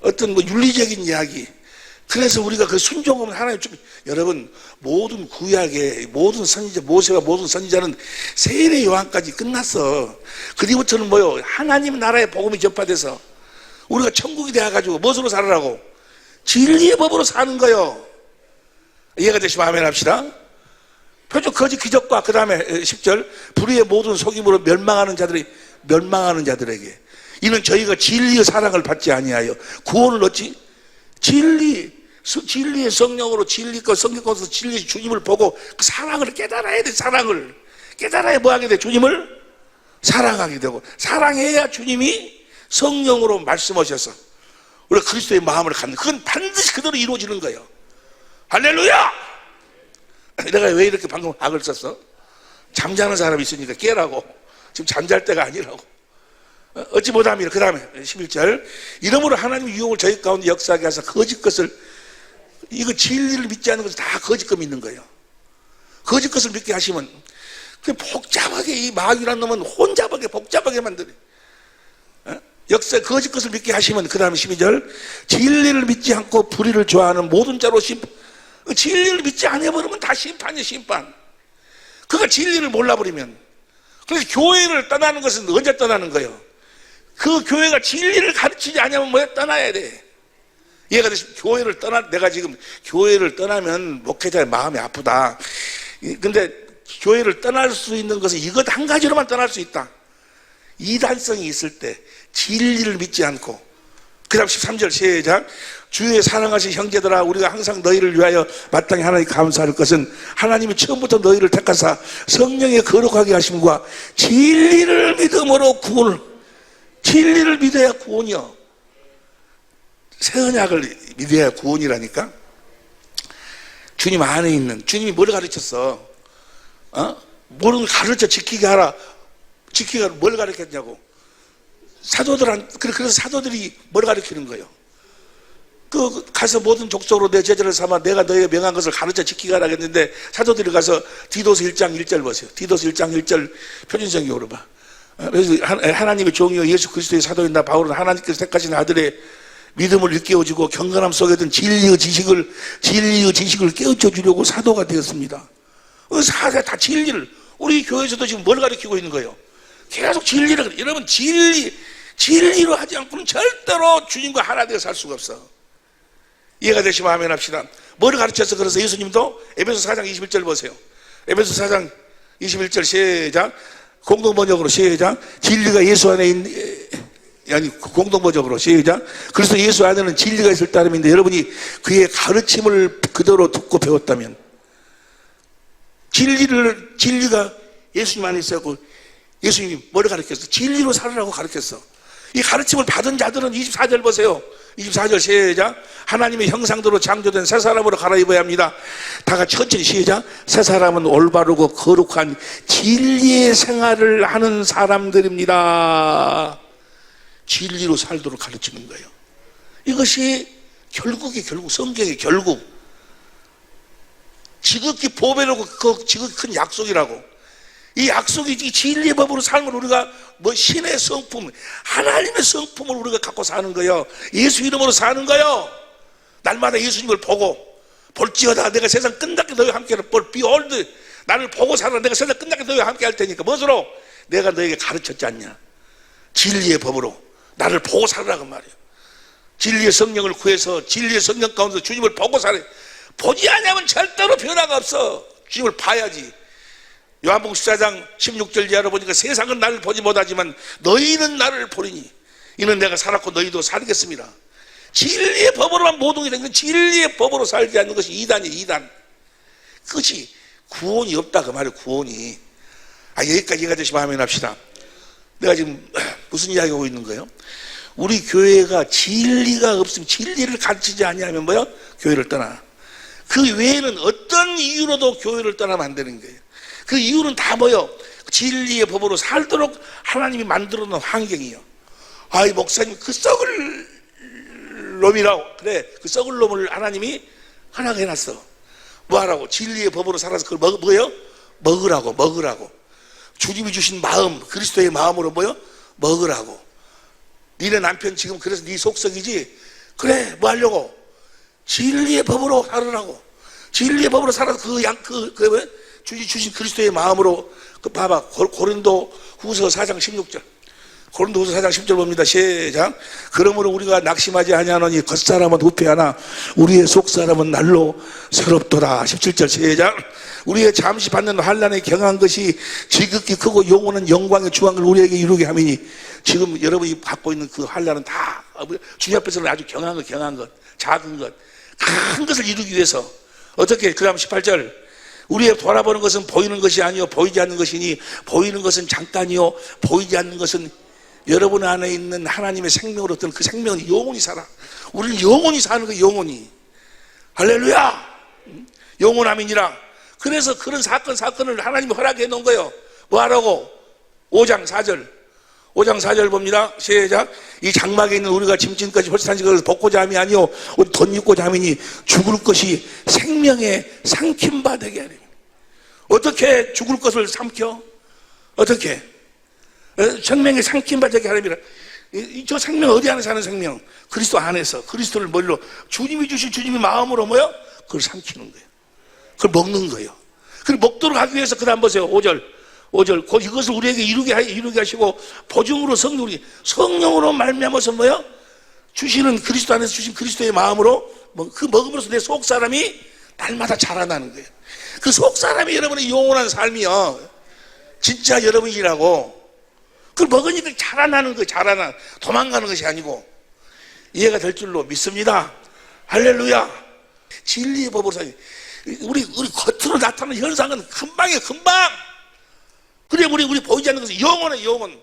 어떤 윤리적인 이야기. 그래서 우리가 그 순종하면 하나님 여러분 모든 구약의 모든 선지자 모세와 모든 선지자는 세례 요한까지 끝났어. 그 뒤부터는 뭐요? 하나님 나라의 복음이 전파돼서 우리가 천국이 되어가지고 무엇으로 살아라고? 진리의 법으로 사는 거요. 이해가 되시면 아멘 합시다. 표적 거짓 기적과 그 다음에 10절 불의의 모든 속임으로 멸망하는 자들에게 이는 저희가 진리의 사랑을 받지 아니하여 구원을 얻지. 진리의 성령으로 진리과 성경에서 진리의 주님을 보고 그 사랑을 깨달아야 돼. 사랑을 깨달아야 뭐 하게 돼? 주님을 사랑하게 되고 사랑해야 주님이 성령으로 말씀하셔서 우리가 그리스도의 마음을 갖는 그건 반드시 그대로 이루어지는 거예요. 할렐루야! 내가 왜 이렇게 방금 악을 썼어? 잠자는 사람이 있으니까 깨라고. 지금 잠잘 때가 아니라고. 어찌 못하면 그 다음에 11절 이러므로 하나님의 유혹을 저희 가운데 역사하게 하사 거짓 것을 이거 진리를 믿지 않는 것을 다 거짓 것 믿는 거예요. 거짓 것을 믿게 하시면 그 복잡하게 이 마귀라는 놈은 혼잡하게 복잡하게 만들어요. 역사 거짓 것을 믿게 하시면 그 다음에 12절 진리를 믿지 않고 불의를 좋아하는 모든 자로 진리를 믿지 않아버리면 다 심판이에요. 심판. 그가 진리를 몰라버리면 그래서 교회를 떠나는 것은 언제 떠나는 거예요? 그 교회가 진리를 가르치지 않으면 뭐야? 떠나야 돼. 이해가 되시면 내가 지금 교회를 떠나면 목회자의 마음이 아프다. 근데 교회를 떠날 수 있는 것은 이것 한 가지로만 떠날 수 있다. 이단성이 있을 때 진리를 믿지 않고, 그 다음 13절 시작. 주의 사랑하신 형제들아, 우리가 항상 너희를 위하여 마땅히 하나님 감사할 것은 하나님이 처음부터 너희를 택하사 성령의 거룩하게 하심과 진리를 믿음으로 구원을, 진리를 믿어야 구원이요. 새 언약을 믿어야 구원이라니까. 주님 안에 있는, 주님이 뭘 가르쳤어? 뭐를 가르쳐 지키게 하라. 지키게 하라. 뭘 가르쳤냐고. 그래서 사도들이 뭘 가르치는 거예요? 가서 모든 족속으로 내 제자를 삼아 내가 너에게 명한 것을 가르쳐 지키게 하라 했는데, 사도들이 가서 디도서 1장 1절 보세요. 디도서 1장 1절 표준성경으로 봐. 그래서 하나님의 종이요 예수 그리스도의 사도인 나 바울은 하나님께서 택하신 아들의 믿음을 일깨워주고 경건함 속에 든 진리의 지식을 깨우쳐 주려고 사도가 되었습니다. 사도가 다 진리를, 우리 교회에서도 지금 뭘 가르치고 있는 거예요? 계속 진리를. 여러분, 진리로 하지 않고는 절대로 주님과 하나 되어 살 수가 없어. 이해가 되시면 아멘 합시다. 뭘 가르쳤어? 그래서 예수님도 에베소 4장 21절 보세요. 에베소 4장 21절 시작. 공동번역으로 시작. 진리가 예수 안에 공동번역으로 시작. 그래서 예수 안에는 진리가 있을 따름인데, 여러분이 그의 가르침을 그대로 듣고 배웠다면, 진리가 예수님 안에 있었고, 예수님이 뭘 가르쳤어? 진리로 살으라고 가르쳤어. 이 가르침을 받은 자들은 24절 보세요. 24절 시작. 하나님의 형상대로 창조된 새 사람으로 갈아입어야 합니다. 다 같이 천천히 시작. 새 사람은 올바르고 거룩한 진리의 생활을 하는 사람들입니다. 진리로 살도록 가르치는 거예요. 이것이 결국 성경의 결국 지극히 보배라고, 그 지극히 큰 약속이라고. 이 약속이 이 진리의 법으로 삶을 우리가 신의 성품, 하나님의 성품을 우리가 갖고 사는 거예요. 예수 이름으로 사는 거예요. 날마다 예수님을 보고, 볼지어다 내가 세상 끝나게 너희와 함께 하라. Behold, 나를 보고 살아라. 내가 세상 끝나게 너희와 함께 할 테니까. 무엇으로? 내가 너에게 가르쳤지 않냐? 진리의 법으로 나를 보고 살아라고 말이에요. 진리의 성령을 구해서 진리의 성령 가운데 주님을 보고 살아. 보지 않으면 절대로 변화가 없어. 주님을 봐야지. 요한복음 14장 16절 이하로 보니까 세상은 나를 보지 못하지만 너희는 나를 보리니 이는 내가 살았고 너희도 살겠습니다. 진리의 법으로만 모든 게 되는, 진리의 법으로 살지 않는 것이 이단이에요. 이단. 그것이 구원이 없다 그 말이에요. 구원이. 여기까지 이해가 되시면 아멘 합시다. 내가 지금 무슨 이야기 하고 있는 거예요? 우리 교회가 진리가 없으면, 진리를 가르치지 아니하면 뭐요? 교회를 떠나. 그 외에는 어떤 이유로도 교회를 떠나면 안 되는 거예요. 그 이유는 다 뭐요? 진리의 법으로 살도록 하나님이 만들어 놓은 환경이요. 이 목사님 그 썩을 놈이라고. 그래, 그 썩을 놈을 하나님이 허락해 놨어. 뭐 하라고? 진리의 법으로 살아서 그걸 뭐요? 먹으라고. 주님이 주신 마음, 그리스도의 마음으로 뭐요? 먹으라고. 니네 남편 지금 그래서 네 속썩이지? 그래, 뭐 하려고? 진리의 법으로 살으라고. 진리의 법으로 살아서 주님 주신 그리스도의 마음으로. 봐봐. 고린도 후서 4장 16절. 고린도 후서 4장 10절 봅니다. 시작. 그러므로 우리가 낙심하지 아니하노니 겉사람은 후패하나 우리의 속사람은 날로 새롭도다. 17절 시작. 우리의 잠시 받는 환난에 경한 것이 지극히 크고 영원한 영광의 주왕을 우리에게 이루게 함이니. 지금 여러분이 갖고 있는 그 환난은 다 주님 앞에서는 아주 경한 것, 작은 것, 큰 것을 이루기 위해서. 어떻게? 그 다음 18절. 우리의 돌아보는 것은 보이는 것이 아니요 보이지 않는 것이니 보이는 것은 잠깐이요 보이지 않는 것은 여러분 안에 있는 하나님의 생명으로 어떤 그 생명은 영원히 살아. 우리는 영원히 사는 거예요. 영원히. 할렐루야. 영원함이니라. 그래서 그런 사건을 하나님이 허락해 놓은 거예요. 뭐 하라고? 5장 4절 봅니다. 시작. 이 장막에 있는 우리가 짐진까지 홀산지 것을 벗고자 함이 아니요 돈 입고자 함이니 죽을 것이 생명에 삼킨 바 되게 하리니. 어떻게 죽을 것을 삼켜? 어떻게? 생명에 삼킨 바 되게 하리니라. 저 생명 어디 안에 사는 생명? 그리스도 안에서. 그리스도를 머리로 주님이 주신 주님의 마음으로 뭐요? 그걸 삼키는 거예요. 그걸 먹는 거예요. 그걸 먹도록 하기 위해서 그 다음 보세요. 5절 이것을 우리에게 이루게 하시고 보증으로 성령으로 말미암아서 뭐요? 주시는 그리스도 안에서 주신 그리스도의 마음으로 그 먹음으로써 내 속사람이 날마다 자라나는 거예요. 그 속사람이 여러분의 영원한 삶이요. 진짜 여러분이라고. 그걸 먹으니까 자라나는 거, 도망가는 것이 아니고 이해가 될 줄로 믿습니다. 할렐루야. 진리의 법으로 사는 우리 겉으로 나타나는 현상은 금방이에요. 금방. 그래 우리 보이지 않는 것은 영혼이에요. 영혼.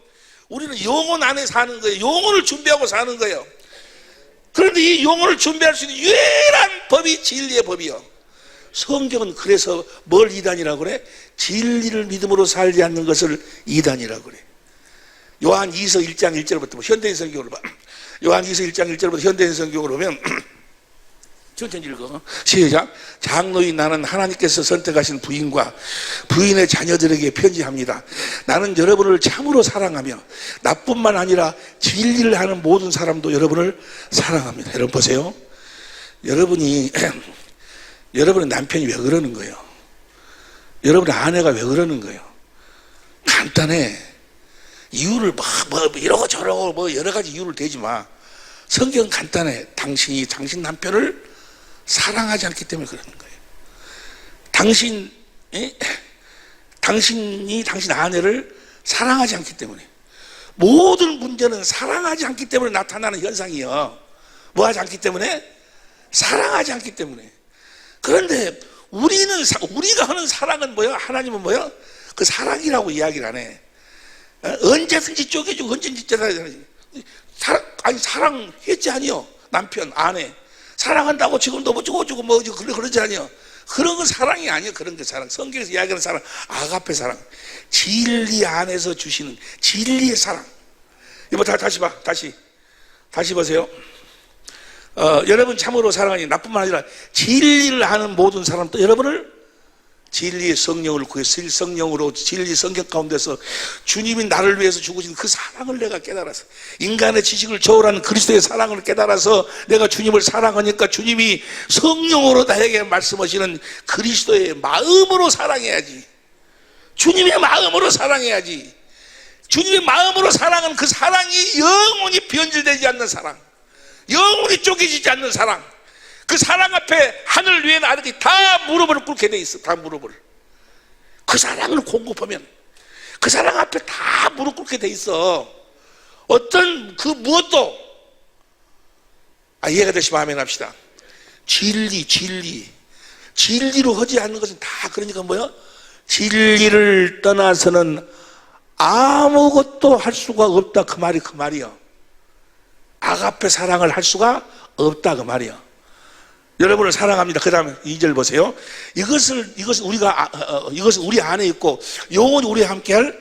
우리는 영혼 안에 사는 거예요. 영혼을 준비하고 사는 거예요. 그런데 이 영혼을 준비할 수 있는 유일한 법이 진리의 법이요. 성경은 그래서 뭘 이단이라고 그래? 진리를 믿음으로 살지 않는 것을 이단이라고 그래. 요한 2서 1장 1절부터 현대인 성경으로 봐. 요한 2서 1장 1절부터 현대인 성경으로 보면 천천히 읽어. 시작. 장로인 나는 하나님께서 선택하신 부인과 부인의 자녀들에게 편지합니다. 나는 여러분을 참으로 사랑하며 나뿐만 아니라 진리를 하는 모든 사람도 여러분을 사랑합니다. 여러분 보세요. 여러분의 남편이 왜 그러는 거예요? 여러분의 아내가 왜 그러는 거예요? 간단해. 이유를 이러고 저러고 여러 가지 이유를 대지 마. 성경은 간단해. 당신 남편을 사랑하지 않기 때문에 그러는 거예요. 당신이 당신 아내를 사랑하지 않기 때문에. 모든 문제는 사랑하지 않기 때문에 나타나는 현상이요. 뭐 하지 않기 때문에? 사랑하지 않기 때문에. 그런데 우리가 하는 사랑은 뭐야? 하나님은 뭐야? 그 사랑이라고 이야기를 안 해. 언제든지 쪼개주고 언제든지 사랑했지 아니요. 남편, 아내 사랑한다고 지금도 뭐 주고 뭐 그러지 아니요. 그런 건 사랑이 아니에요. 그런 게 사랑. 성경에서 이야기하는 사랑, 아가페 사랑. 진리 안에서 주시는 진리의 사랑. 이거 다시 봐. 다시 보세요. 여러분 참으로 사랑하니 나뿐만 아니라 진리를 아는 모든 사람도 여러분을 진리의 성령을 구해서 성령으로 진리 성경 가운데서 주님이 나를 위해서 죽으신 그 사랑을 내가 깨달아서 인간의 지식을 초월하는 그리스도의 사랑을 깨달아서 내가 주님을 사랑하니까 주님이 성령으로 나에게 말씀하시는 그리스도의 마음으로 사랑해야지. 주님의 마음으로 사랑해야지. 주님의 마음으로 사랑은 그 사랑이 영원히 변질되지 않는 사랑, 영원히 쪼개지지 않는 사랑. 그 사랑 앞에 하늘 위에 아래에 다 무릎을 꿇게 돼 있어. 다 무릎을. 그 사랑을 공급하면 그 사랑 앞에 다 무릎 꿇게 돼 있어. 어떤 그 무엇도 이해가 되시면 아멘 합시다. 진리로 하지 않는 것은 다 그러니까 뭐야? 진리를 떠나서는 아무것도 할 수가 없다. 그 말이야. 아가페 사랑을 할 수가 없다. 그 말이야. 여러분을 사랑합니다. 그 다음에 2절 보세요. 이것은 우리 안에 있고 영원히 우리와 함께할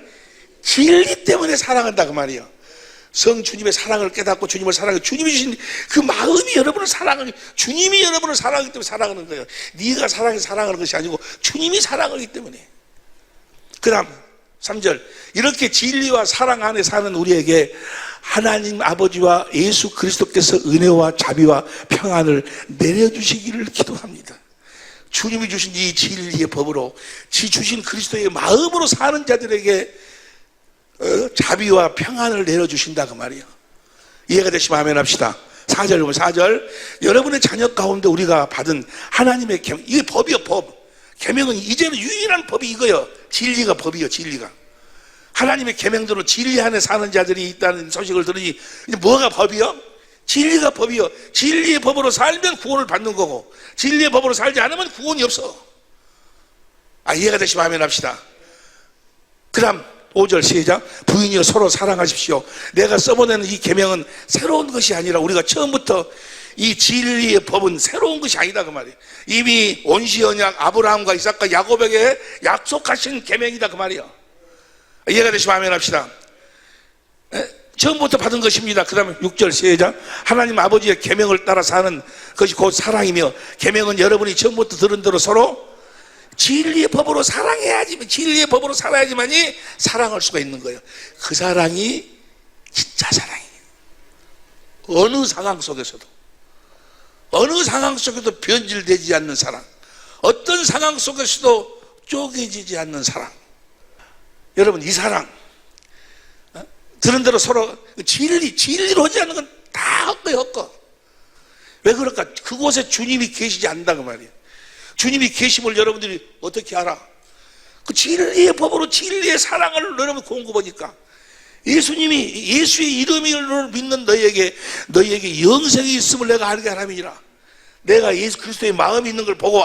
진리 때문에 사랑한다. 그 말이에요. 성 주님의 사랑을 깨닫고 주님을 사랑해. 주님이 주신 그 마음이 여러분을 사랑하는, 주님이 여러분을 사랑하기 때문에 사랑하는 거예요. 네가 사랑해서 사랑하는 것이 아니고 주님이 사랑하기 때문에. 그 다음 3절. 이렇게 진리와 사랑 안에 사는 우리에게 하나님 아버지와 예수 그리스도께서 은혜와 자비와 평안을 내려주시기를 기도합니다. 주님이 주신 이 진리의 법으로 주신 그리스도의 마음으로 사는 자들에게 자비와 평안을 내려주신다. 그 말이에요. 이해가 되시면 아멘 합시다. 4절 보면 4절. 여러분의 자녀 가운데 우리가 받은 하나님의 계명, 이게 법이요. 법. 계명은 이제는 유일한 법이 이거요. 진리가 법이요. 진리가. 하나님의 계명대로 진리 안에 사는 자들이 있다는 소식을 들으니 이제 뭐가 법이요? 진리가 법이요. 진리의 법으로 살면 구원을 받는 거고 진리의 법으로 살지 않으면 구원이 없어. 이해가 되시면 아멘 합시다. 그 다음 5절 시작. 부인이여 서로 사랑하십시오. 내가 써보내는 이 계명은 새로운 것이 아니라 우리가 처음부터 이 진리의 법은 새로운 것이 아니다. 그 말이에요. 이미 원시 언약 아브라함과 이삭과 야곱에게 약속하신 계명이다. 그 말이에요. 이해가 되시면 아멘 합시다. 처음부터 받은 것입니다. 그 다음에 6절 시작. 하나님 아버지의 계명을 따라 사는 것이 곧 사랑이며 계명은 여러분이 처음부터 들은 대로 서로 진리의 법으로 진리의 법으로 살아야지만이 사랑할 수가 있는 거예요. 그 사랑이 진짜 사랑이에요. 어느 상황 속에서도 변질되지 않는 사랑, 어떤 상황 속에서도 쪼개지지 않는 사랑. 여러분 이 사랑 들은 대로 서로 진리로 하지 않는 건 다 헛거예요. 헛거. 왜 그럴까? 그곳에 주님이 계시지 않는다. 그 말이에요. 주님이 계심을 여러분들이 어떻게 알아? 그 진리의 법으로 진리의 사랑을 여러분 공급하니까 예수님이 예수의 이름을 믿는 너희에게 영생이 있음을 내가 알게 하람이니라. 내가 예수 그리스도의 마음이 있는 걸 보고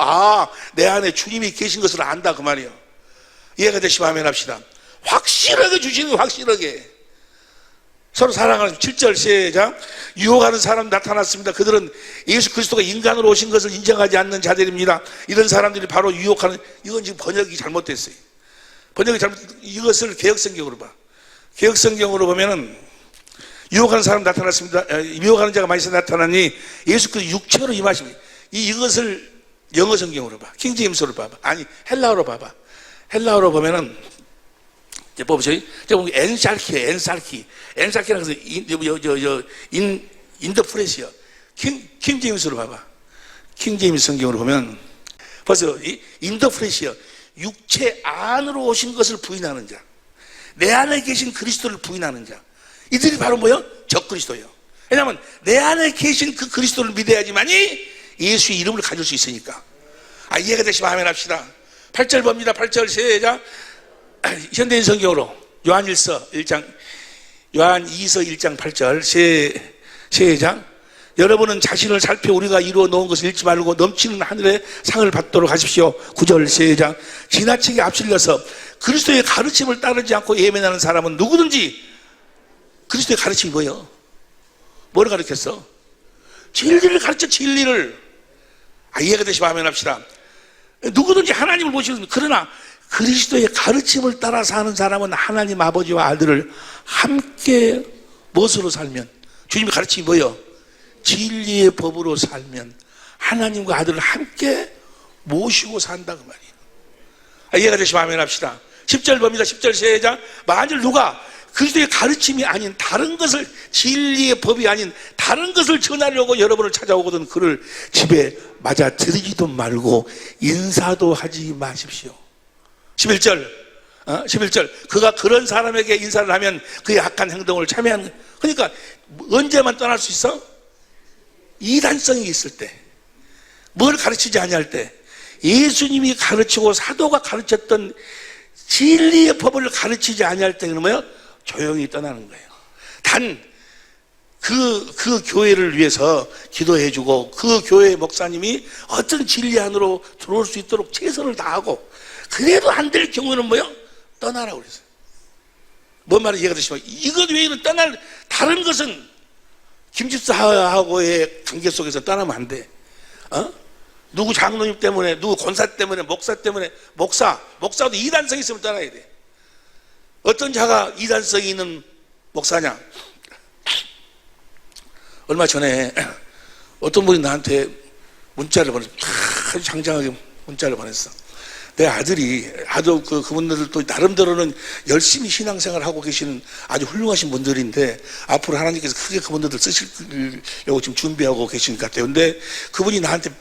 내 안에 주님이 계신 것을 안다 그 말이에요. 이해가 되시면 아멘 합시다. 확실하게 주시는 거 확실하게. 서로 사랑하는 7절 시작. 유혹하는 사람 나타났습니다. 그들은 예수 그리스도가 인간으로 오신 것을 인정하지 않는 자들입니다. 이런 사람들이 바로 유혹하는, 이건 지금 번역이 잘못됐어요. 이것을 개역성경으로 봐. 개역성경으로 보면은 유혹하는 사람 나타났습니다. 유혹하는 자가 많이 나타나니 예수 그리스도 육체로 임하십니다. 이것을 영어 성경으로 봐. 킹제임스로 봐봐. 아니 헬라어로 봐봐. 헬라어로 보면은 이제 보세요. 제가 보면 엔살키예요. 엔살키라는 것은 인더 프레시요. 킹제임스로 봐봐. 킹제임스 성경으로 보면 벌써 인더 프레시요. 육체 안으로 오신 것을 부인하는 자, 내 안에 계신 그리스도를 부인하는 자, 이들이 바로 뭐요? 적그리스도예요. 왜냐하면 내 안에 계신 그 그리스도를 믿어야지만이 예수의 이름을 가질 수 있으니까. 이해가 되시면 아멘 합시다. 8절 봅니다. 8절 시작. 현대인 성경으로 요한이서 1장 8절 시작. 여러분은 자신을 살펴 우리가 이루어 놓은 것을 잃지 말고 넘치는 하늘의 상을 받도록 하십시오. 9절 시작. 지나치게 앞질러서 그리스도의 가르침을 따르지 않고 예매하는 사람은 누구든지, 그리스도의 가르침이 뭐예요? 뭐를 가르쳤어? 진리를 가르쳐. 진리를. 이해가 되시면 아멘 합시다. 누구든지 하나님을 모시는, 그러나 그리스도의 가르침을 따라 사는 사람은 하나님 아버지와 아들을 함께 무엇으로 살면, 주님의 가르침이 뭐예요? 진리의 법으로 살면 하나님과 아들을 함께 모시고 산다 그 말이에요. 이해가 되시면 아멘 합시다. 10절 봅니다. 10절 시작. 만일 누가 그리스도의 가르침이 아닌 다른 것을, 진리의 법이 아닌 다른 것을 전하려고 여러분을 찾아오거든 그를 집에 맞아 들이지도 말고 인사도 하지 마십시오. 11절 그가 그런 사람에게 인사를 하면 그의 악한 행동을 참여하는, 그러니까 언제만 떠날 수 있어? 이단성이 있을 때, 뭘 가르치지 아니할 때, 예수님이 가르치고 사도가 가르쳤던 진리의 법을 가르치지 아니할 때는 뭐예요? 조용히 떠나는 거예요. 단 그 교회를 위해서 기도해주고 그 교회 목사님이 어떤 진리 안으로 들어올 수 있도록 최선을 다하고, 그래도 안 될 경우는 뭐예요? 떠나라고 그랬어요. 뭔 말인지 이해가 되시면, 이것 외에는 다른 것은 김집사하고의 관계 속에서 떠나면 안 돼. 누구 장로님 때문에, 누구 권사 때문에, 목사 때문에, 목사도 이단성이 있으면 떠나야 돼. 어떤 자가 이단성이 있는 목사냐? 얼마 전에 어떤 분이 나한테 문자를 보냈어. 아주 장장하게 문자를 보냈어. 내 아들이, 그분들도 나름대로는 열심히 신앙생활을 하고 계시는 아주 훌륭하신 분들인데, 앞으로 하나님께서 크게 그분들을 쓰시려고 지금 준비하고 계신 것 같아요. 근데 그분이 나한테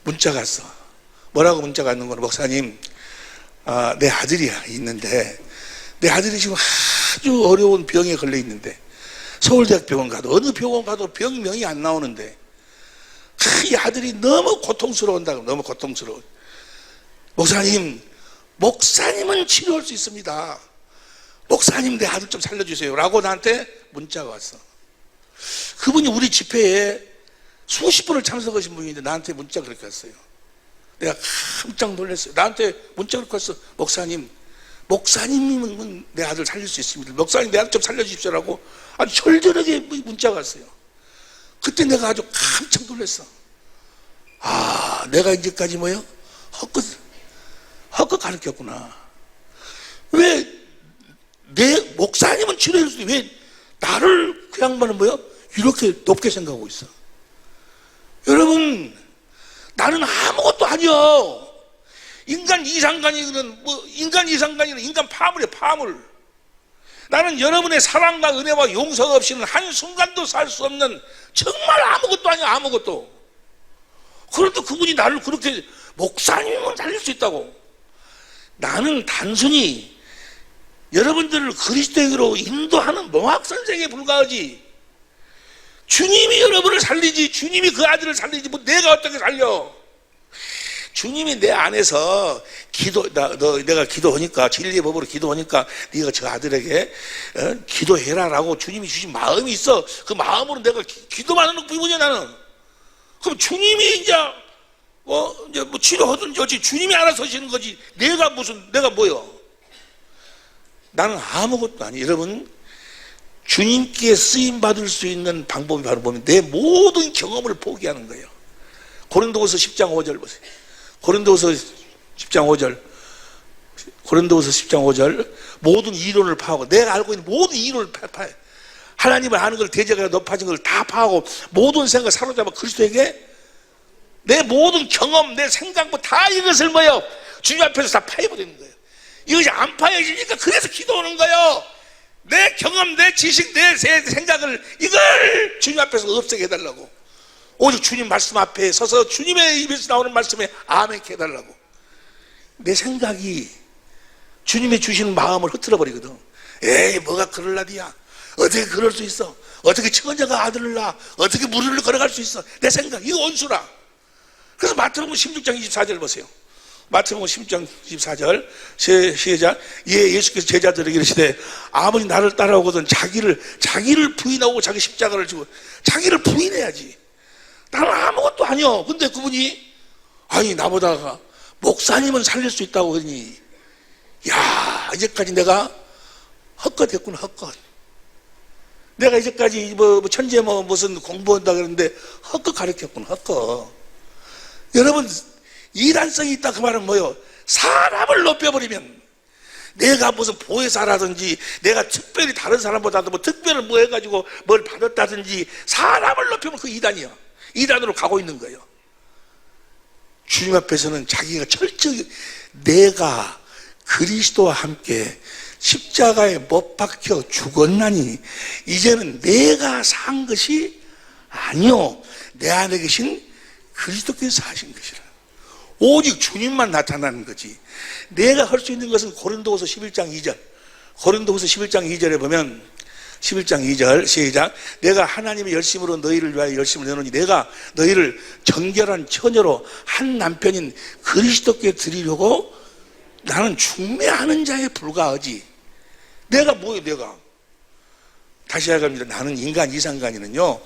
문자가 왔어. 뭐라고 문자가 왔는 거는, 목사님, 내 아들이 있는데, 내 아들이 지금 아주 어려운 병에 걸려 있는데, 서울대학 병원 가도, 어느 병원 가도 병명이 안 나오는데, 이 아들이 너무 고통스러운다고, 너무 고통스러워. 목사님은 치료할 수 있습니다. 목사님, 내 아들 좀 살려주세요. 라고 나한테 문자가 왔어. 그분이 우리 집회에 수십 번을 참석하신 분인데 나한테 문자 그렇게 왔어요. 내가 깜짝 놀랐어요. 나한테 문자 그렇게 왔어. 목사님은 내 아들 살릴 수 있습니다. 목사님, 내 아들 좀 살려주십시오라고 아주 절절하게 문자가 왔어요. 그때 내가 아주 깜짝 놀랐어. 내가 이제까지 뭐예요? 헛것 가르쳤구나. 왜 내 목사님은 치료할 수 있는데 왜 나를, 그 양반은 뭐예요? 이렇게 높게 생각하고 있어. 여러분, 나는 아무것도 아니요. 인간 이상간이는 인간 파물이에요, 파물. 나는 여러분의 사랑과 은혜와 용서가 없이는 한순간도 살 수 없는 정말 아무것도 아니야, 아무것도. 그런데 그분이 나를 그렇게, 목사님은 살릴 수 있다고. 나는 단순히 여러분들을 그리스도인으로 인도하는 몽학선생에 불과하지, 주님이 여러분을 살리지, 주님이 그 아들을 살리지, 뭐 내가 어떻게 살려. 주님이 내 안에서 내가 기도하니까, 진리의 법으로 기도하니까 네가 저 아들에게 기도해라라고 주님이 주신 마음이 있어. 그 마음으로 내가 기도만 하는 부분이야, 나는. 그럼 주님이 이제 뭐 치료하든지 어찌 주님이 알아서 하시는 거지. 내가 뭐요? 나는 아무것도 아니에요. 여러분, 주님께 쓰임 받을 수 있는 방법이 바로 보면 내 모든 경험을 포기하는 거예요. 고린도후서 10장 5절 보세요. 고린도후서 10장 5절. 고린도후서 10장 5절. 모든 이론을 파하고, 내가 알고 있는 모든 이론을 파해. 하나님을 아는 걸, 대제가 높아진 걸 다 파하고, 모든 생각을 사로잡아 그리스도에게 내 모든 경험, 내 생각부 다 이것을 뭐요? 주님 앞에서 다 파해버리는 거예요. 이것이 안 파해지니까 그래서 기도하는 거예요. 내 경험, 내 지식, 내 생각을 이걸 주님 앞에서 없애게 해달라고. 오직 주님 말씀 앞에 서서 주님의 입에서 나오는 말씀에 아멘 해달라고. 내 생각이 주님이 주시는 마음을 흐트러 버리거든. 에이, 뭐가 그럴라디야. 어떻게 그럴 수 있어? 어떻게 처녀가 아들을 낳아? 어떻게 무리를 걸어갈 수 있어? 내 생각, 이거 온수라. 그래서 마태복음 16장 24절 보세요. 마태복음 16장 24절 시작. 예수께서 제자들에게 이르시되 아무리 나를 따라오거든 자기를 부인하고 자기 십자가를 지고 자기를 부인해야지. 나는 아무것도 아니요. 근데 그분이 아니 나보다가 목사님은 살릴 수 있다고 그러니 야 이제까지 내가 헛것했구나. 헛것. 내가 이제까지 뭐 천재 무슨 공부한다 그러는데 헛것 가르쳤구나. 헛것. 여러분 이단성이 있다 그 말은 뭐요? 사람을 높여버리면 내가 무슨 보혜사라든지 내가 특별히 다른 사람보다도 뭐 특별히 뭐 해가지고 뭘 받았다든지 사람을 높이면 그 이단이야. 이단으로 가고 있는 거예요. 주님 앞에서는 자기가 철저히 내가 그리스도와 함께 십자가에 못 박혀 죽었나니 이제는 내가 산 것이 아니요 내 안에 계신 그리스도께서 하신 것이라. 오직 주님만 나타나는 거지. 내가 할 수 있는 것은 고린도후서 11장 2절. 고린도후서 11장 2절에 보면 11장 2절 시작. 내가 하나님의 열심으로 너희를 위하여 열심을 내노니 내가 너희를 정결한 처녀로 한 남편인 그리스도께 드리려고 나는 중매하는 자에 불과하지. 내가 뭐예요? 내가 다시 하갑니다. 나는 인간 이상간이는요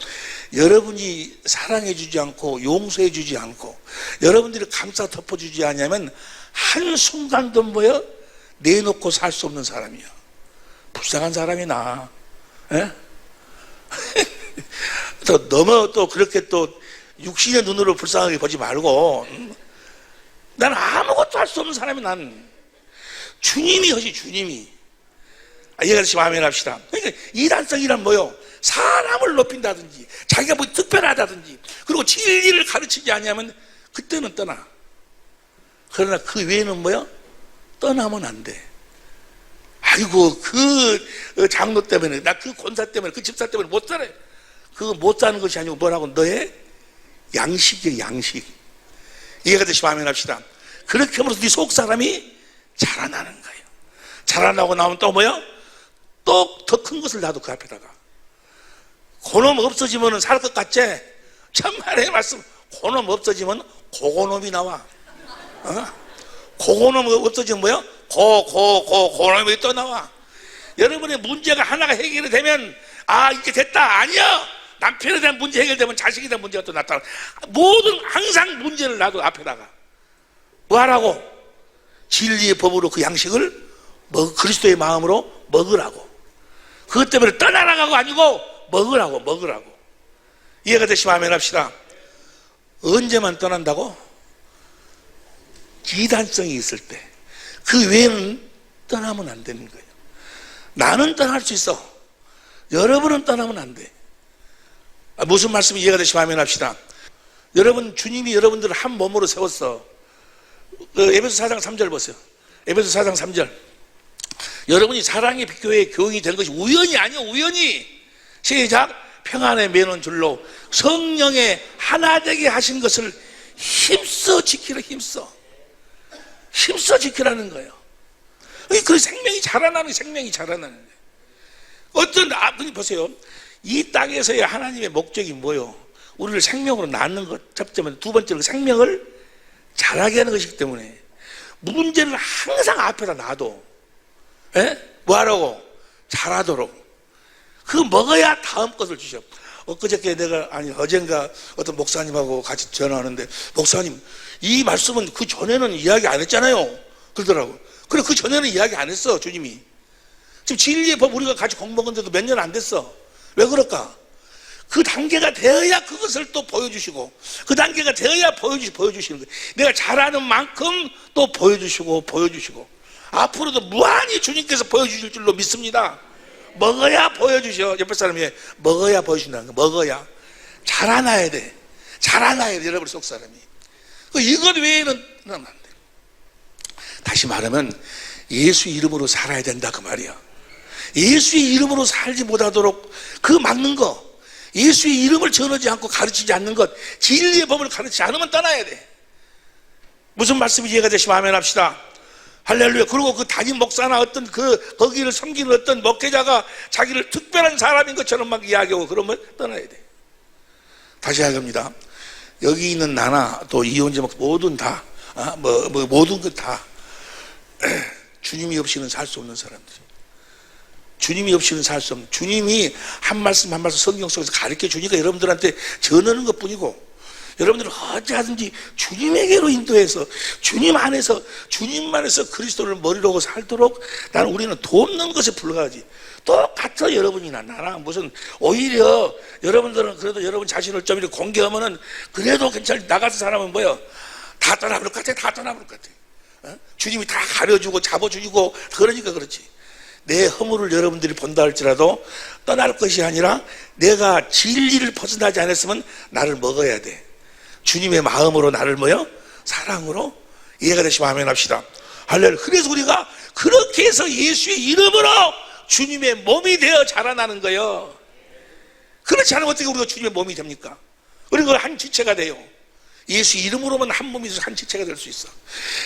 여러분이 사랑해 주지 않고 용서해 주지 않고 여러분들이 감싸 덮어 주지 않으면 한순간도 뭐요? 내놓고 살 수 없는 사람이야. 불쌍한 사람이 나. 예? 너무 또 그렇게 또 육신의 눈으로 불쌍하게 보지 말고 나는 아무것도 할 수 없는 사람이 난 주님이 하시. 주님이 이해가듯이 아멘 합시다. 그러니까 이단성이란 뭐요? 사람을 높인다든지 자기가 뭐 특별하다든지 그리고 진리를 가르치지 않으면 그때는 떠나. 그러나 그 외에는 뭐요? 떠나면 안 돼. 아이고 그 장로 때문에 나 그 권사 때문에 그 집사 때문에 못 살아요. 그거 못 사는 것이 아니고 뭐라고? 너의 양식이에요. 양식. 이해가듯이 아멘 합시다. 그렇게 하면서 네 속 사람이 자라나는 거예요. 자라나고 나면 또 뭐요? 또 더 큰 것을 놔도 그 앞에다가 그놈 없어지면 살 것 같지? 천만의 말씀. 그놈 없어지면 고고놈이 나와. 고고놈 없어지면 뭐요? 고놈이 또 나와. 여러분의 문제가 하나가 해결이 되면 아 이제 됐다. 아니야. 남편에 대한 문제 해결되면 자식에 대한 문제가 또 나타나. 모든 항상 문제를 놔도 앞에다가 뭐 하라고? 진리의 법으로 그 양식을 그리스도의 마음으로 먹으라고. 그것 때문에 떠나라고 아니고 먹으라고. 이해가 되시면 아멘 합시다. 언제만 떠난다고? 이단성이 있을 때. 그 외에는 떠나면 안 되는 거예요. 나는 떠날 수 있어. 여러분은 떠나면 안 돼. 무슨 말씀이 이해가 되시면 아멘 합시다. 여러분 주님이 여러분들을 한 몸으로 세웠어. 에베소 4장 3절 보세요. 에베소 4장 3절. 여러분이 사랑의 교회의 교인이 된 것이 우연이 아니요 우연히. 시작. 평안의 매는 줄로 성령의 하나 되게 하신 것을 힘써 지키라. 힘써 지키라는 거예요. 그 생명이 자라나는 거예요. 어떤 보세요. 이 땅에서의 하나님의 목적이 뭐요? 우리를 생명으로 낳는 것. 첫 번째로 두 번째로 생명을 잘하게 하는 것이기 때문에 문제를 항상 앞에다 놔둬. 뭐하라고? 잘하도록. 그거 먹어야 다음 것을 주셔. 엊그저께 어젠가 어떤 목사님하고 같이 전화하는데, 목사님, 이 말씀은 그 전에는 이야기 안 했잖아요. 그러더라고. 그래, 그 전에는 이야기 안 했어, 주님이. 지금 진리의 법 우리가 같이 공부했는데도 몇 년 안 됐어. 왜 그럴까? 그 단계가 되어야 그것을 또 보여주시고, 그 단계가 되어야 보여주시는 거예요. 내가 잘하는 만큼 또 보여주시고, 앞으로도 무한히 주님께서 보여주실 줄로 믿습니다. 먹어야 보여주셔. 옆에 사람이 먹어야 보여준다는 거. 먹어야. 자라나야 돼. 여러분 속 사람이. 이것 외에는 안 돼. 다시 말하면 예수 이름으로 살아야 된다 그 말이야. 예수의 이름으로 살지 못하도록 그 막는 거, 예수의 이름을 전하지 않고 가르치지 않는 것, 진리의 법을 가르치지 않으면 떠나야 돼. 무슨 말씀이 이해가 되시면 아멘 합시다. 할렐루야. 그리고 그 담임 목사나 어떤 거기를 섬기는 어떤 목회자가 자기를 특별한 사람인 것처럼 막 이야기하고 그러면 떠나야 돼. 다시 이야기합니다. 여기 있는 나나 또 이혼자 모든 다, 모든 것 다 주님이 없이는 살 수 없는 사람들이. 주님이 없이는 살 수 없는, 주님이 한 말씀 한 말씀 성경 속에서 가르쳐 주니까 여러분들한테 전하는 것 뿐이고, 여러분들은 어찌하든지 주님에게로 인도해서 주님 안에서 그리스도를 머리로 하고 살도록 우리는 돕는 것에 불과하지. 똑같아. 여러분이나 나랑 무슨, 오히려 여러분들은 그래도 여러분 자신을 좀 이렇게 공개하면은 그래도 괜찮지. 나가서 사람은 뭐야? 다 떠나버릴 것 같아. 주님이 다 가려주고 잡아주고 그러니까 그렇지. 내 허물을 여러분들이 본다 할지라도 떠날 것이 아니라 내가 진리를 벗어나지 않았으면 나를 먹어야 돼. 주님의 마음으로 나를 사랑으로. 이해가 되시면 아멘 합시다. 할렐루야. 그래서 우리가 그렇게 해서 예수의 이름으로 주님의 몸이 되어 자라나는 거예요. 그렇지 않으면 어떻게 우리가 주님의 몸이 됩니까? 우리가 한 지체가 돼요. 예수 이름으로만 한 몸이 한 지체가 될 수 있어.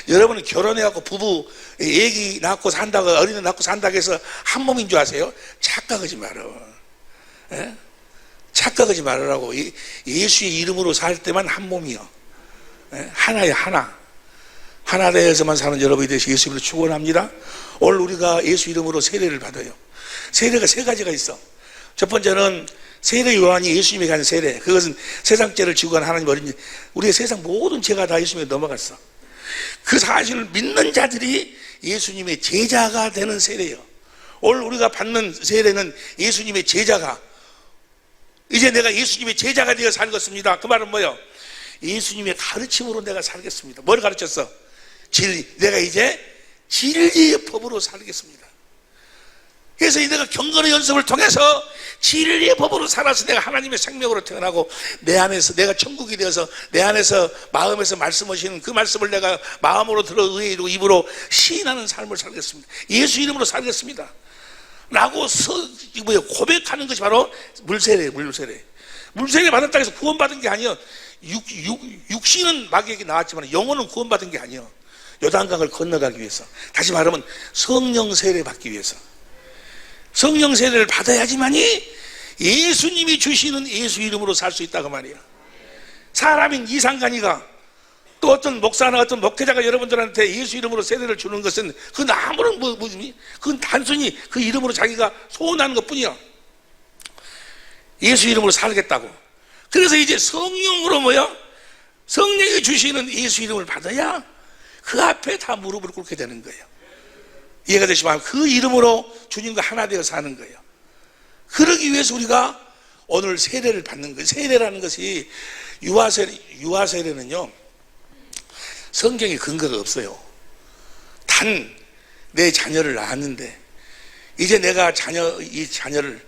여러분은 결혼해갖고 부부 애기 낳고 산다고, 어린애 낳고 산다고 해서 한 몸인 줄 아세요? 착각하지 말아. 착각하지 말으라고. 예수의 이름으로 살 때만 한 몸이요. 하나야, 하나 되어서만 사는 여러분이 되시 예수 이름으로 축원합니다. 오늘 우리가 예수 이름으로 세례를 받아요. 세례가 세 가지가 있어. 첫 번째는 세례 요한이 예수님에게 하는 세례. 그것은 세상 죄를 지고 간 하나님 어린이. 우리의 세상 모든 죄가 다 예수님에 넘어갔어. 그 사실을 믿는 자들이 예수님의 제자가 되는 세례예요. 오늘 우리가 받는 세례는 예수님의 제자가, 이제 내가 예수님의 제자가 되어 살겠습니다. 그 말은 뭐예요? 예수님의 가르침으로 내가 살겠습니다. 뭘 가르쳤어? 진리. 내가 이제 진리의 법으로 살겠습니다. 그래서 내가 경건의 연습을 통해서 진리의 법으로 살아서 내가 하나님의 생명으로 태어나고, 내 안에서 내가 천국이 되어서 내 안에서 마음에서 말씀하시는 그 말씀을 내가 마음으로 들어 의로 입으로 시인하는 삶을 살겠습니다. 예수 이름으로 살겠습니다 라고 고백하는 것이 바로 물세례예요. 물세례 받았다고 해서 구원받은 게 아니에요. 육신은 마귀에게 나왔지만 영혼은 구원받은 게 아니에요. 요단강을 건너가기 위해서. 다시 말하면 성령 세례 받기 위해서. 성령 세례를 받아야지만이 예수님이 주시는 예수 이름으로 살 수 있다고 말이에요. 사람인 이상간이가 또 어떤 목사나 어떤 목회자가 여러분들한테 예수 이름으로 세례를 주는 것은 그건 아무런 그건 단순히 그 이름으로 자기가 소원하는 것 뿐이야. 예수 이름으로 살겠다고. 그래서 이제 성령으로 성령이 주시는 예수 이름을 받아야 그 앞에 다 무릎을 꿇게 되는 거예요. 이해가 되시면 그 이름으로 주님과 하나 되어 사는 거예요. 그러기 위해서 우리가 오늘 세례를 받는 거예요. 세례라는 것이 유아세례는요, 성경에 근거가 없어요. 단 내 자녀를 낳았는데 이제 내가 이 자녀를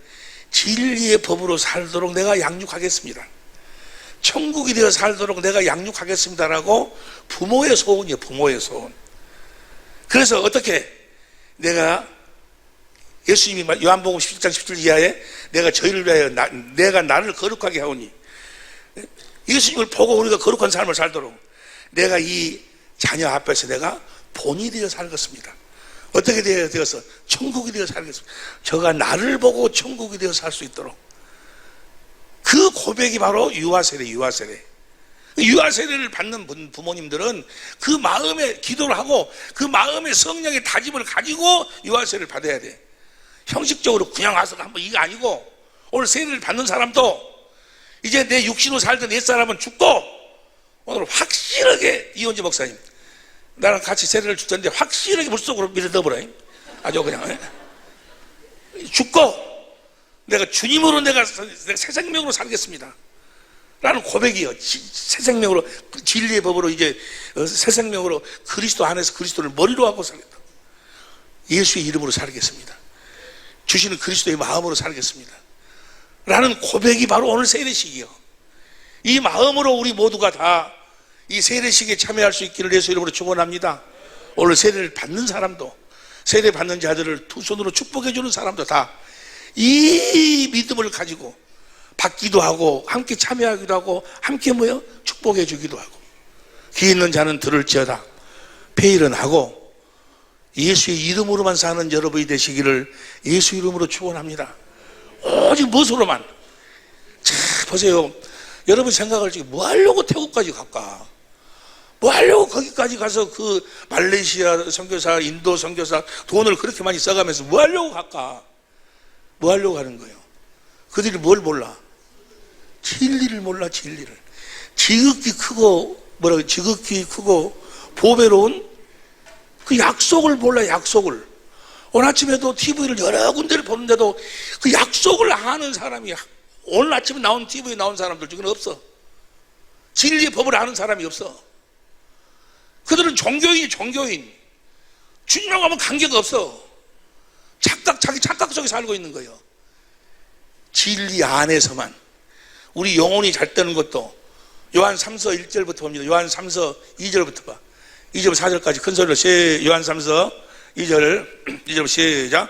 진리의 법으로 살도록 내가 양육하겠습니다. 천국이 되어 살도록 내가 양육하겠습니다라고 부모의 소원이에요. 부모의 소원. 그래서 어떻게 내가 예수님이 요한복음 17장 17절 이하에 내가 저희를 위하여 내가 나를 거룩하게 하오니, 예수님을 보고 우리가 거룩한 삶을 살도록 내가 이 자녀 앞에서 내가 본이 되어 살겠습니다. 어떻게 되어서? 천국이 되어 살겠습니다. 저가 나를 보고 천국이 되어 살 수 있도록. 그 고백이 바로 유아세례. 유아 세례를 받는 부모님들은 그 마음에 기도를 하고 그 마음의 성령의 다짐을 가지고 유아 세례를 받아야 돼. 형식적으로 그냥 와서 한번 이게 아니고, 오늘 세례를 받는 사람도 이제 내 육신으로 살던 옛사람은 죽고, 오늘 확실하게 이원재 목사님 나랑 같이 세례를 주던데 확실하게 물속으로 밀어 넣어버려. 아주 그냥 죽고 내가 주님으로 내가 새 생명으로 살겠습니다 라는 고백이요. 새 생명으로, 진리의 법으로 이제 새 생명으로 그리스도 안에서 그리스도를 머리로 하고 살겠다. 예수의 이름으로 살겠습니다. 주시는 그리스도의 마음으로 살겠습니다 라는 고백이 바로 오늘 세례식이요. 이 마음으로 우리 모두가 다 이 세례식에 참여할 수 있기를 예수 이름으로 축원합니다. 오늘 세례를 받는 사람도, 세례 받는 자들을 두 손으로 축복해 주는 사람도 다 이 믿음을 가지고 받기도 하고 함께 참여하기도 하고 함께 모여 축복해 주기도 하고, 귀 있는 자는 들을지어다 페일은 하고 예수의 이름으로만 사는 여러분이 되시기를 예수 이름으로 축원합니다. 오직 무엇으로만. 자, 보세요. 여러분 생각할 적에 뭐 하려고 태국까지 갈까? 뭐 하려고 거기까지 가서 그 말레이시아 선교사, 인도 선교사 돈을 그렇게 많이 써가면서 뭐 하려고 갈까? 뭐 하려고 하는 거예요? 그들이 뭘 몰라? 진리를 몰라. 진리를. 지극히 크고 지극히 크고 보배로운 그 약속을 몰라. 약속을. 오늘 아침에도 TV를 여러 군데를 보는데도 그 약속을 아는 사람이, 오늘 아침에 나온 TV에 나온 사람들 중에는 없어. 진리의 법을 아는 사람이 없어. 그들은 종교인. 주님하고 하면 관계가 없어. 자기 착각 속에 살고 있는 거예요. 진리 안에서만. 우리 영혼이 잘 되는 것도 요한 3서 1절부터 봅니다. 요한 3서 2절부터 봐. 2절 4절까지 큰 소리로 요한 3서 2절 시작.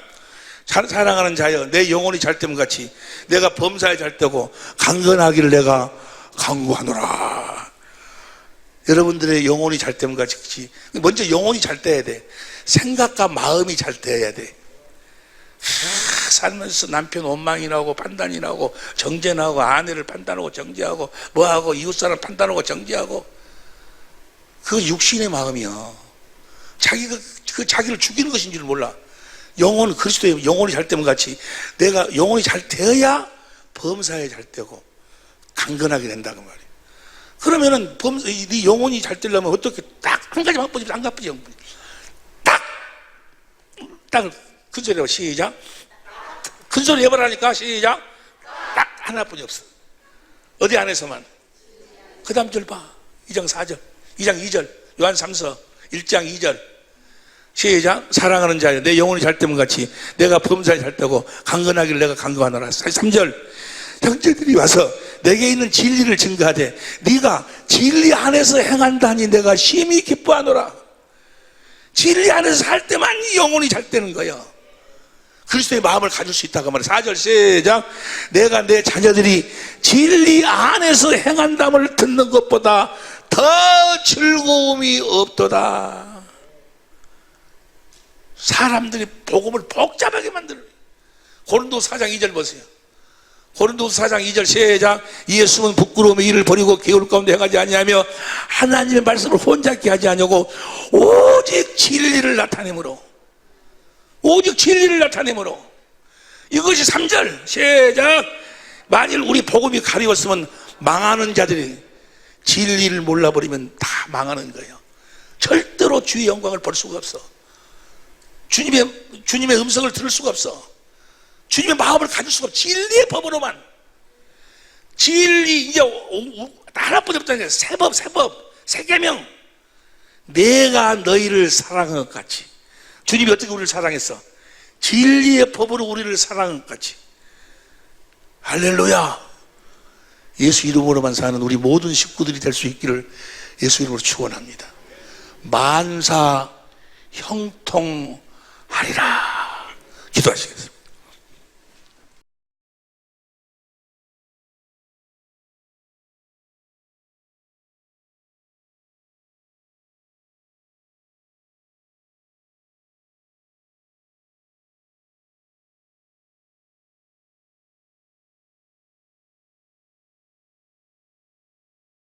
사랑하는 자여, 내 영혼이 잘 되면 같이 내가 범사에 잘 되고 강건하기를 내가 강구하노라. 여러분들의 영혼이 잘 되면 같이 먼저 영혼이 잘 돼야 돼. 생각과 마음이 잘 돼야 돼. 살면서 남편 원망이 나고 판단이 나고 정죄 나고 아내를 판단하고 정죄하고 뭐하고 이웃사람 판단하고 정죄하고, 그거 육신의 마음이야. 자기가 자기를 죽이는 것인 줄 몰라. 영혼은 그리스도의 영혼이 잘 되면 같이 내가 영혼이 잘 되어야 범사에 잘 되고 강건하게 된다고 말이야. 그러면은 네 영혼이 잘 되려면 어떻게 딱 한 가지만 뻗으면 안 갚으지. 딱 큰 소리 해봐. 시작. 큰 소리 해보라니까. 시작. 딱 하나뿐이 없어. 어디 안에서만. 그 다음 절 봐. 2장 4절 2장 2절 요한 3서 1장 2절 시작. 사랑하는 자여, 내 영혼이 잘 되면 같이 내가 범사에 잘 되고 강건하기를 내가 강구하노라. 3절 형제들이 와서 내게 있는 진리를 증거하되 네가 진리 안에서 행한다니 내가 심히 기뻐하노라. 진리 안에서 살 때만 이 영혼이 잘 되는 거예요. 그리스도의 마음을 가질 수 있다고 말해. 4절 시작. 내가 내 자녀들이 진리 안에서 행한담을 듣는 것보다 더 즐거움이 없도다. 사람들이 복음을 복잡하게 만들어요. 고린도서 4장 2절 보세요. 고린도서 4장 2절 시작. 이에 숨은 부끄러움의 일을 버리고 게으를 가운데 행하지 아니하며 하나님의 말씀을 혼잡게 하지 아니하고 오직 진리를 나타내므로, 오직 진리를 나타내므로. 이것이 3절 시작. 만일 우리 복음이 가리웠으면 망하는 자들이 진리를 몰라버리면 다 망하는 거예요. 절대로 주의 영광을 볼 수가 없어. 주님의 음성을 들을 수가 없어. 주님의 마음을 가질 수가 없어. 진리의 법으로만. 진리, 이제 하나뿐이 없다니까. 새 계명. 내가 너희를 사랑한 것 같이. 주님이 어떻게 우리를 사랑했어? 진리의 법으로 우리를 사랑한 것 같이. 할렐루야. 예수 이름으로만 사는 우리 모든 식구들이 될 수 있기를 예수 이름으로 축원합니다. 만사 형통하리라. 기도하시겠습니다.